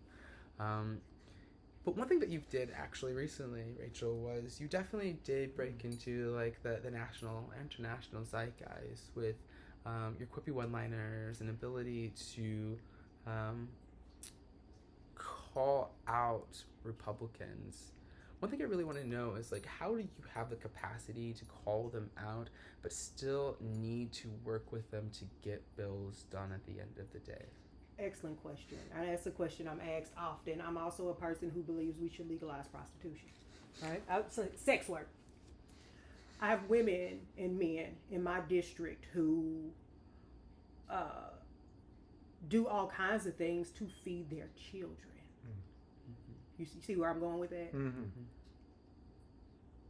But one thing that you did actually recently, Raychel, was you definitely did break into the national, international zeitgeist with your quippy one-liners and ability to call out Republicans. One thing I really want to know is how do you have the capacity to call them out but still need to work with them to get bills done at the end of the day? Excellent question. And that's a question I'm asked often. I'm also a person who believes we should legalize prostitution, right? Sex work. I have women and men in my district who do all kinds of things to feed their children. You see where I'm going with that?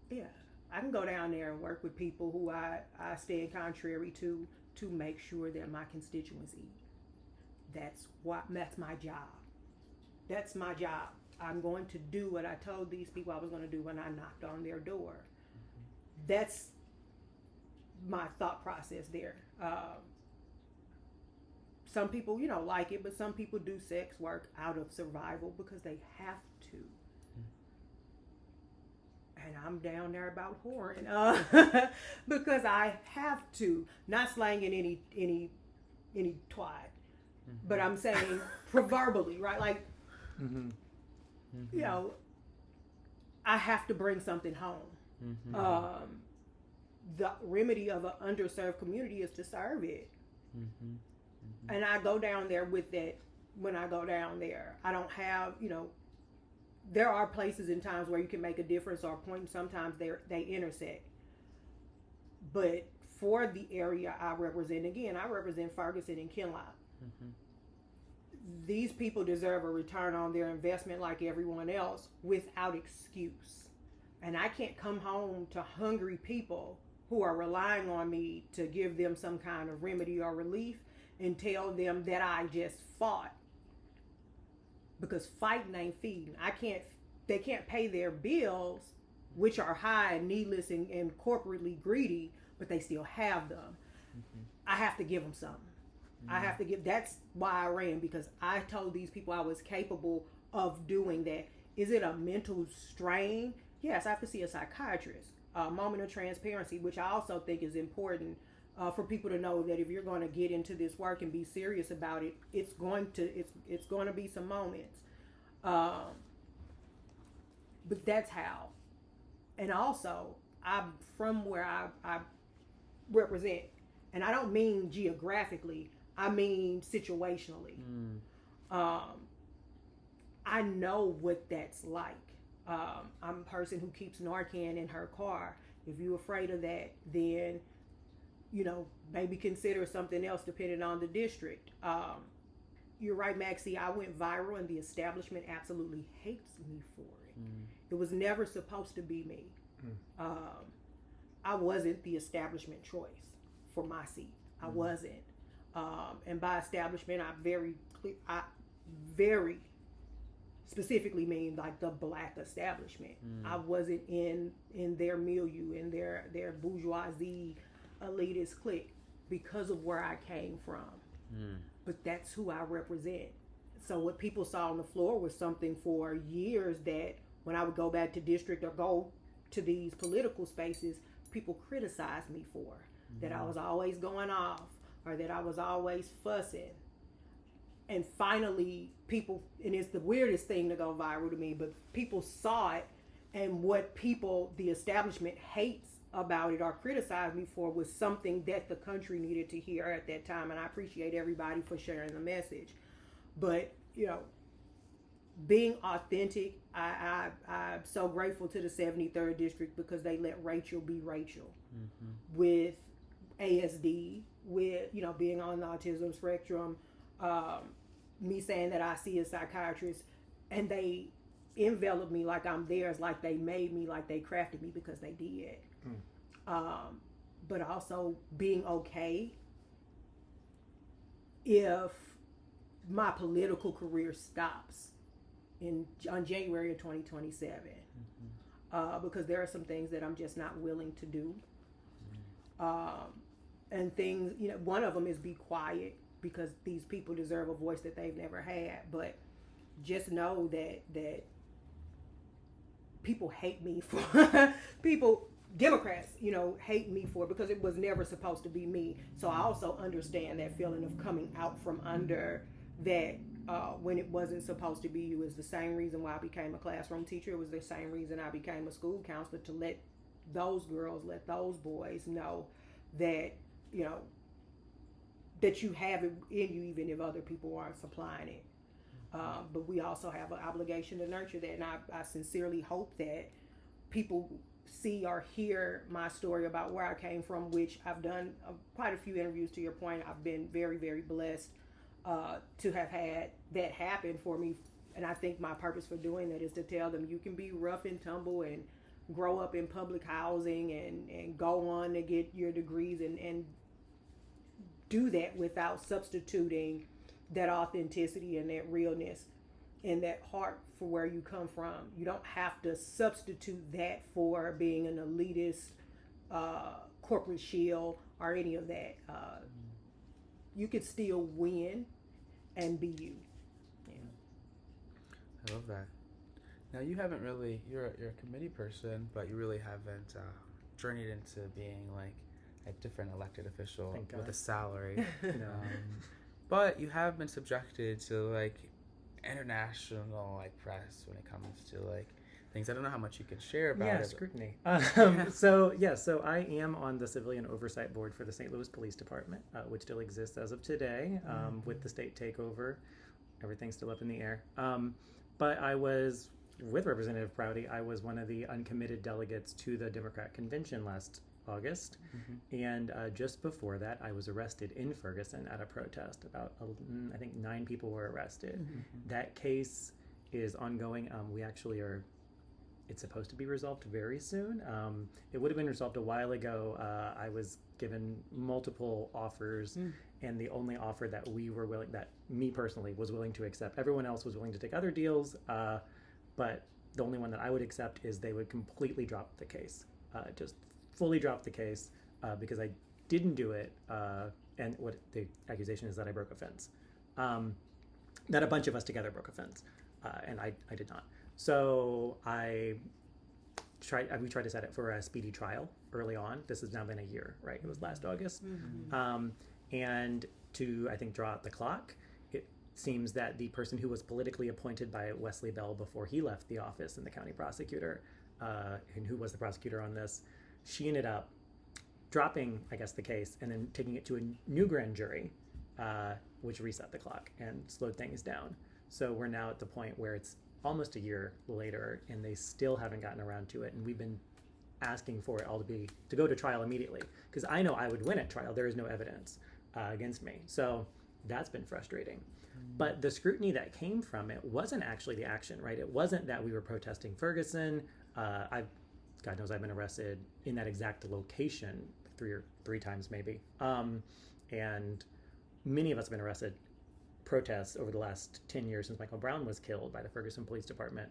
Yeah. I can go down there and work with people who I stand contrary to to make sure that my constituents eat. That's my job. That's my job. I'm going to do what I told these people I was going to do when I knocked on their door. That's my thought process there. Some people, like it, but some people do sex work out of survival because they have to. And I'm down there about whoring because I have to. Not slanging any twat, but I'm saying proverbially, right? Like, I have to bring something home. The remedy of an underserved community is to serve it. And I go down there with that. When I go down there, I don't have, there are places and times where you can make a difference or a point, and sometimes they intersect. But for the area I represent, again, I represent Ferguson and Kinloch. These people deserve a return on their investment like everyone else without excuse. And I can't come home to hungry people who are relying on me to give them some kind of remedy or relief and tell them that I just fought. Because fighting ain't feeding. They can't pay their bills, which are high and needless and corporately greedy, but they still have them. I have to give them something. That's why I ran, because I told these people I was capable of doing that. Is it a mental strain? Yes, I have to see a psychiatrist. A moment of transparency, which I also think is important for people to know that if you're going to get into this work and be serious about it, it's going to be some moments. But that's how. And also, I'm from where I represent. And I don't mean geographically, I mean situationally. I know what that's like. I'm a person who keeps Narcan in her car. If you're afraid of that, then, maybe consider something else depending on the district. You're right, Maxi. I went viral and the establishment absolutely hates me for it. It was never supposed to be me. I wasn't the establishment choice for my seat. I wasn't. And by establishment, I very specifically mean like the black establishment. I wasn't in their milieu, in their bourgeoisie elitist clique because of where I came from. But that's who I represent. So what people saw on the floor was something for years that when I would go back to district or go to these political spaces, people criticized me for. That I was always going off or that I was always fussing. And finally, people, and it's the weirdest thing to go viral to me, but people saw it, and what the establishment hates about it or criticized me for was something that the country needed to hear at that time. And I appreciate everybody for sharing the message. But, being authentic, I'm so grateful to the 73rd District because they let Raychel be Raychel with ASD, with, being on the autism spectrum, me saying that I see a psychiatrist, and they envelop me like I'm theirs, like they made me, like they crafted me because they did. But also being okay if my political career stops on January of 2027, because there are some things that I'm just not willing to do, and things, one of them is be quiet, because these people deserve a voice that they've never had. But just know that people hate me for Democrats, hate me for, because it was never supposed to be me. So I also understand that feeling of coming out from under that when it wasn't supposed to be you. Is the same reason why I became a classroom teacher. It was the same reason I became a school counselor, to let those girls, let those boys know that, that you have it in you, even if other people aren't supplying it. But we also have an obligation to nurture that. And I sincerely hope that people see or hear my story about where I came from, which I've done quite a few interviews. To your point, I've been very, very blessed to have had that happen for me. And I think my purpose for doing that is to tell them you can be rough and tumble and grow up in public housing and go on to get your degrees and do that without substituting that authenticity and that realness and that heart for where you come from. You don't have to substitute that for being an elitist corporate shield or any of that. You could still win and be you. I love that. Now you haven't really, you're a committee person, but you really haven't journeyed into being like a different elected official with a salary. But you have been subjected to like international like press when it comes to like things. I don't know how much you can share about it. Scrutiny. So I am on the Civilian Oversight Board for the St. Louis Police Department, which still exists as of today. With the state takeover, everything's still up in the air. But I was with Representative Proudie. I was one of the uncommitted delegates to the Democrat convention last August, and just before that, I was arrested in Ferguson at a protest. About I think 9 people were arrested. That case is ongoing. We actually are. It's supposed to be resolved very soon. It would have been resolved a while ago. I was given multiple offers, and the only offer that me personally was willing to accept. Everyone else was willing to take other deals, but the only one that I would accept is they would completely drop the case, just fully drop the case, because I didn't do it, and what the accusation is that I broke a fence, that a bunch of us together broke a fence, and I did not. So we tried to set it for a speedy trial early on. This has now been a year, right? It was last August. And to, I think, draw out the clock, it seems that the person who was politically appointed by Wesley Bell before he left the office and the county prosecutor, and who was the prosecutor on this, she ended up dropping, I guess, the case and then taking it to a new grand jury, which reset the clock and slowed things down. So we're now at the point where it's almost a year later, and they still haven't gotten around to it. And we've been asking for it all to go to trial immediately, because I know I would win at trial. There is no evidence against me. So that's been frustrating. But the scrutiny that came from it wasn't actually the action, right? It wasn't that we were protesting Ferguson. God knows I've been arrested in that exact location three times maybe. And many of us have been arrested protests over the last 10 years since Michael Brown was killed by the Ferguson Police Department.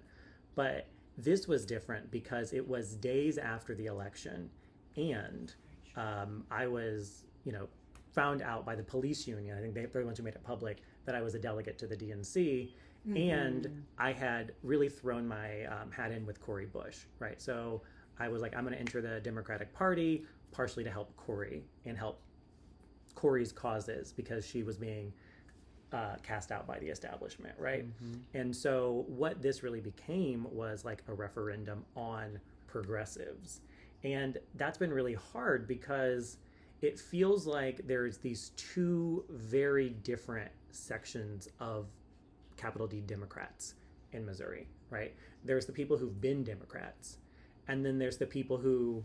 But this was different because it was days after the election, and I was, found out by the police union. I think they're the ones who made it public that I was a delegate to the DNC, and I had really thrown my hat in with Cori Bush, right? So I was like, I'm going to enter the Democratic Party partially to help Cori and help Cori's causes, because she was being cast out by the establishment, right? And so what this really became was like a referendum on progressives. And that's been really hard because it feels like there's these two very different sections of capital D Democrats in Missouri, right? There's the people who've been Democrats, and then there's the people who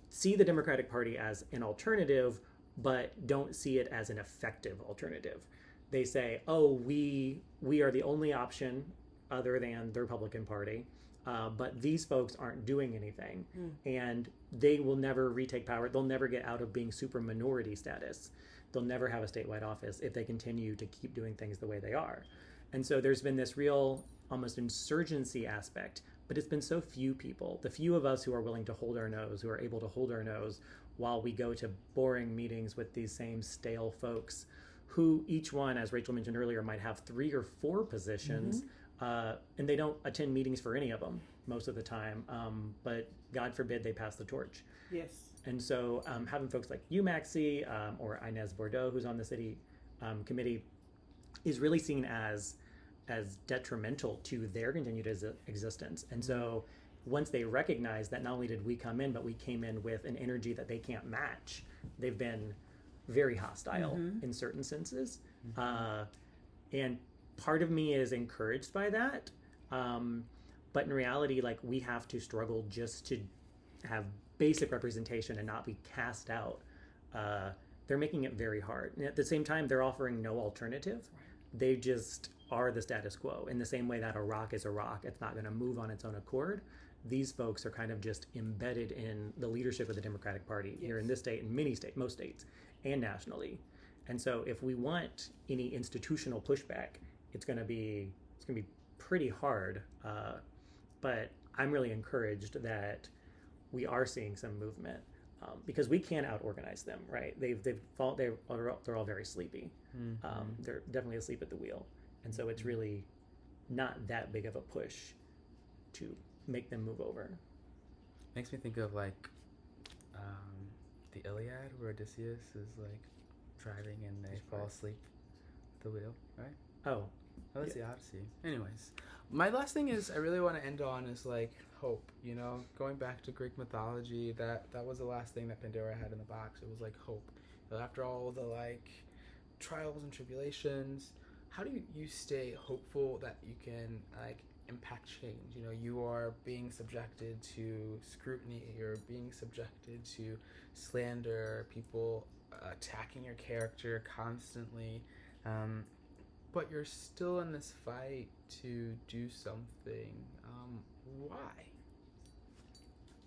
see the Democratic Party as an alternative, but don't see it as an effective alternative. They say, oh, we are the only option other than the Republican Party, but these folks aren't doing anything, and they will never retake power. They'll never get out of being super minority status. They'll never have a statewide office if they continue to keep doing things the way they are. And so there's been this real almost insurgency aspect, but it's been so few people, the few of us who are willing to hold our nose, who are able to hold our nose while we go to boring meetings with these same stale folks who each one, as Raychel mentioned earlier, might have 3 or 4 positions, and they don't attend meetings for any of them most of the time, but God forbid they pass the torch. Yes. And so having folks like you, Maxi, or Inez Bordeaux, who's on the city committee, is really seen as detrimental to their continued existence. And so once they recognize that not only did we come in, but we came in with an energy that they can't match, they've been very hostile in certain senses. And part of me is encouraged by that. But in reality, like, we have to struggle just to have basic representation and not be cast out. They're making it very hard. And at the same time, they're offering no alternative. They just are the status quo. In the same way that a rock is a rock, it's not going to move on its own accord. These folks are kind of just embedded in the leadership of the Democratic Party here in this state and most states. and nationally. And so if we want any institutional pushback, it's going to be pretty hard. But I'm really encouraged that we are seeing some movement, because we can out-organize them, right? They're all very sleepy. They're definitely asleep at the wheel. And so it's really not that big of a push to make them move over. Makes me think of like the Iliad, where Odysseus is like driving and they fall asleep at the wheel, right? Oh, that's the Odyssey. Anyways, my last thing is I really want to end on is like hope. You know, going back to Greek mythology, that was the last thing that Pandora had in the box. It was like hope. So after all the like trials and tribulations, how do you stay hopeful that you can like impact change? You know, you are being subjected to scrutiny, you're being subjected to slander, people attacking your character constantly, but you're still in this fight to do something. Why?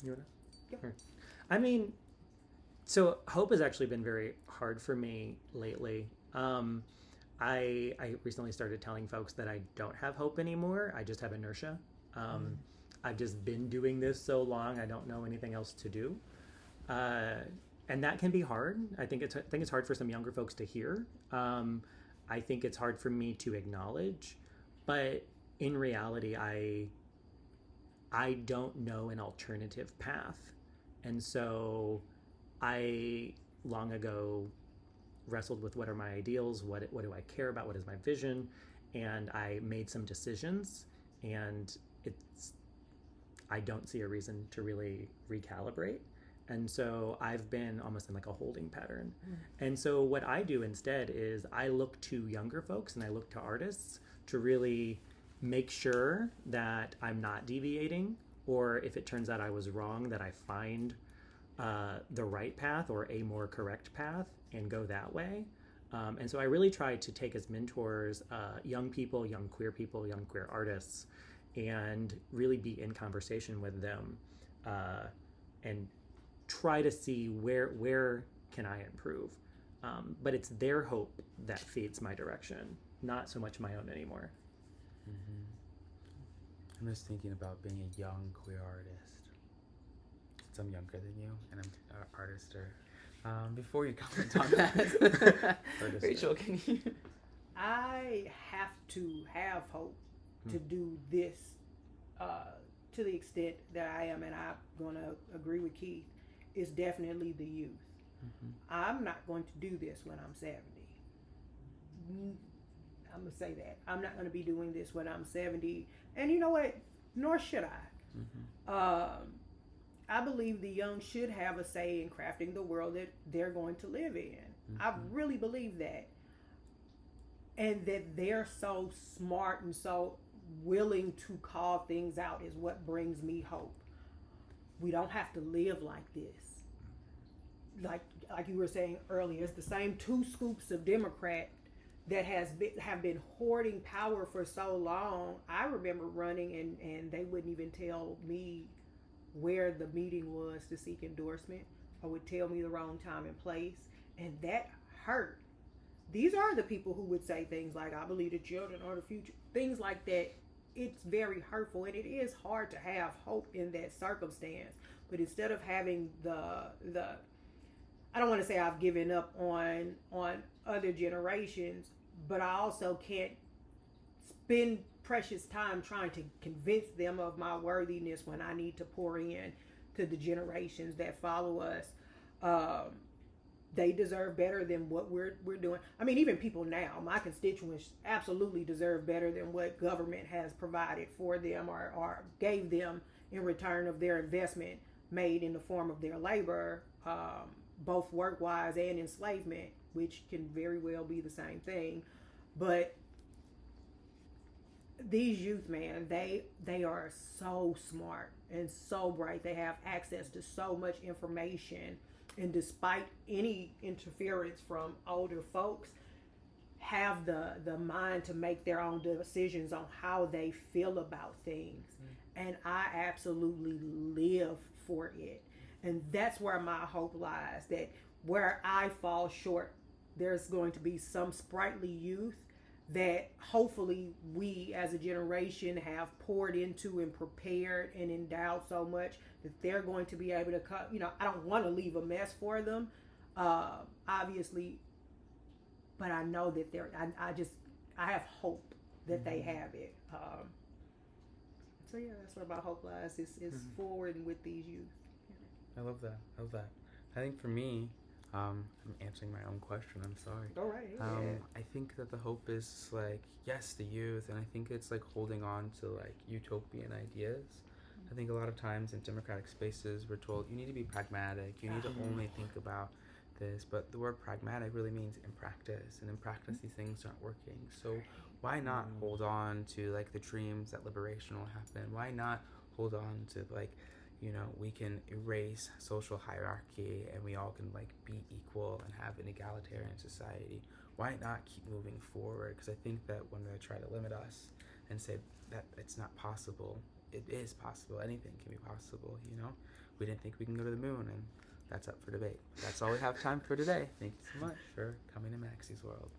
You wanna? Yeah. Sure. I mean, so hope has actually been very hard for me lately. I recently started telling folks that I don't have hope anymore. I just have inertia. I've just been doing this so long, I don't know anything else to do. And that can be hard. I think it's hard for some younger folks to hear. I think it's hard for me to acknowledge. But in reality, I don't know an alternative path. And so I long ago wrestled with what are my ideals, what do I care about, what is my vision, and I made some decisions, and I don't see a reason to really recalibrate. And so I've been almost in like a holding pattern. And so what I do instead is I look to younger folks and I look to artists to really make sure that I'm not deviating, or if it turns out I was wrong, that I find the right path or a more correct path and go that way. And so I really try to take as mentors young people, young queer people, young queer artists, and really be in conversation with them and try to see where can I improve. But it's their hope that feeds my direction, not so much my own anymore. I'm just thinking about being a young queer artist. Since I'm younger than you and I'm an artist. Before you comment on that, Rachel, can you? I have to have hope to do this to the extent that I am, and I'm going to agree with Keith, is definitely the youth. I'm not going to do this when I'm 70. I'm going to say that. I'm not going to be doing this when I'm 70. And you know what? Nor should I. I believe the young should have a say in crafting the world that they're going to live in. I really believe that. And that they're so smart and so willing to call things out is what brings me hope. We don't have to live like this. Like you were saying earlier, it's the same 2 scoops of Democrat that have been hoarding power for so long. I remember running and they wouldn't even tell me where the meeting was to seek endorsement, or would tell me the wrong time and place, and that hurt. These are the people who would say things like, I believe the children are the future, things like that. It's very hurtful, and it is hard to have hope in that circumstance. But instead of having the I don't want to say I've given up on other generations, but I also can't spend precious time trying to convince them of my worthiness when I need to pour in to the generations that follow us. They deserve better than what we're doing. I mean, even people now, my constituents absolutely deserve better than what government has provided for them or gave them in return of their investment made in the form of their labor, both work-wise and enslavement, which can very well be the same thing. But these youth, man, they are so smart and so bright. They have access to so much information, and despite any interference from older folks, have the mind to make their own decisions on how they feel about things. And I absolutely live for it. And that's where my hope lies, that where I fall short. There's going to be some sprightly youth that hopefully we as a generation have poured into and prepared and endowed so much that they're going to be able to cut. I don't want to leave a mess for them, obviously, but I know that I have hope that they have it. So yeah, that's where my hope lies, is forwarding with these youth. I love that. I think for me, I'm answering my own question. I'm sorry. All right. I think that the hope is like, yes, the youth, and I think it's like holding on to like utopian ideas. I think a lot of times in democratic spaces, we're told you need to be pragmatic. You need to only think about this, but the word pragmatic really means in practice, and in practice, these things aren't working. So why not hold on to like the dreams that liberation will happen? Why not hold on to like, we can erase social hierarchy and we all can like be equal and have an egalitarian society? Why not keep moving forward? Because I think that when they try to limit us and say that it's not possible, it is possible. Anything can be possible, We didn't think we can go to the moon, and that's up for debate. That's all we have time for today. Thank you so much for coming to Maxi's World.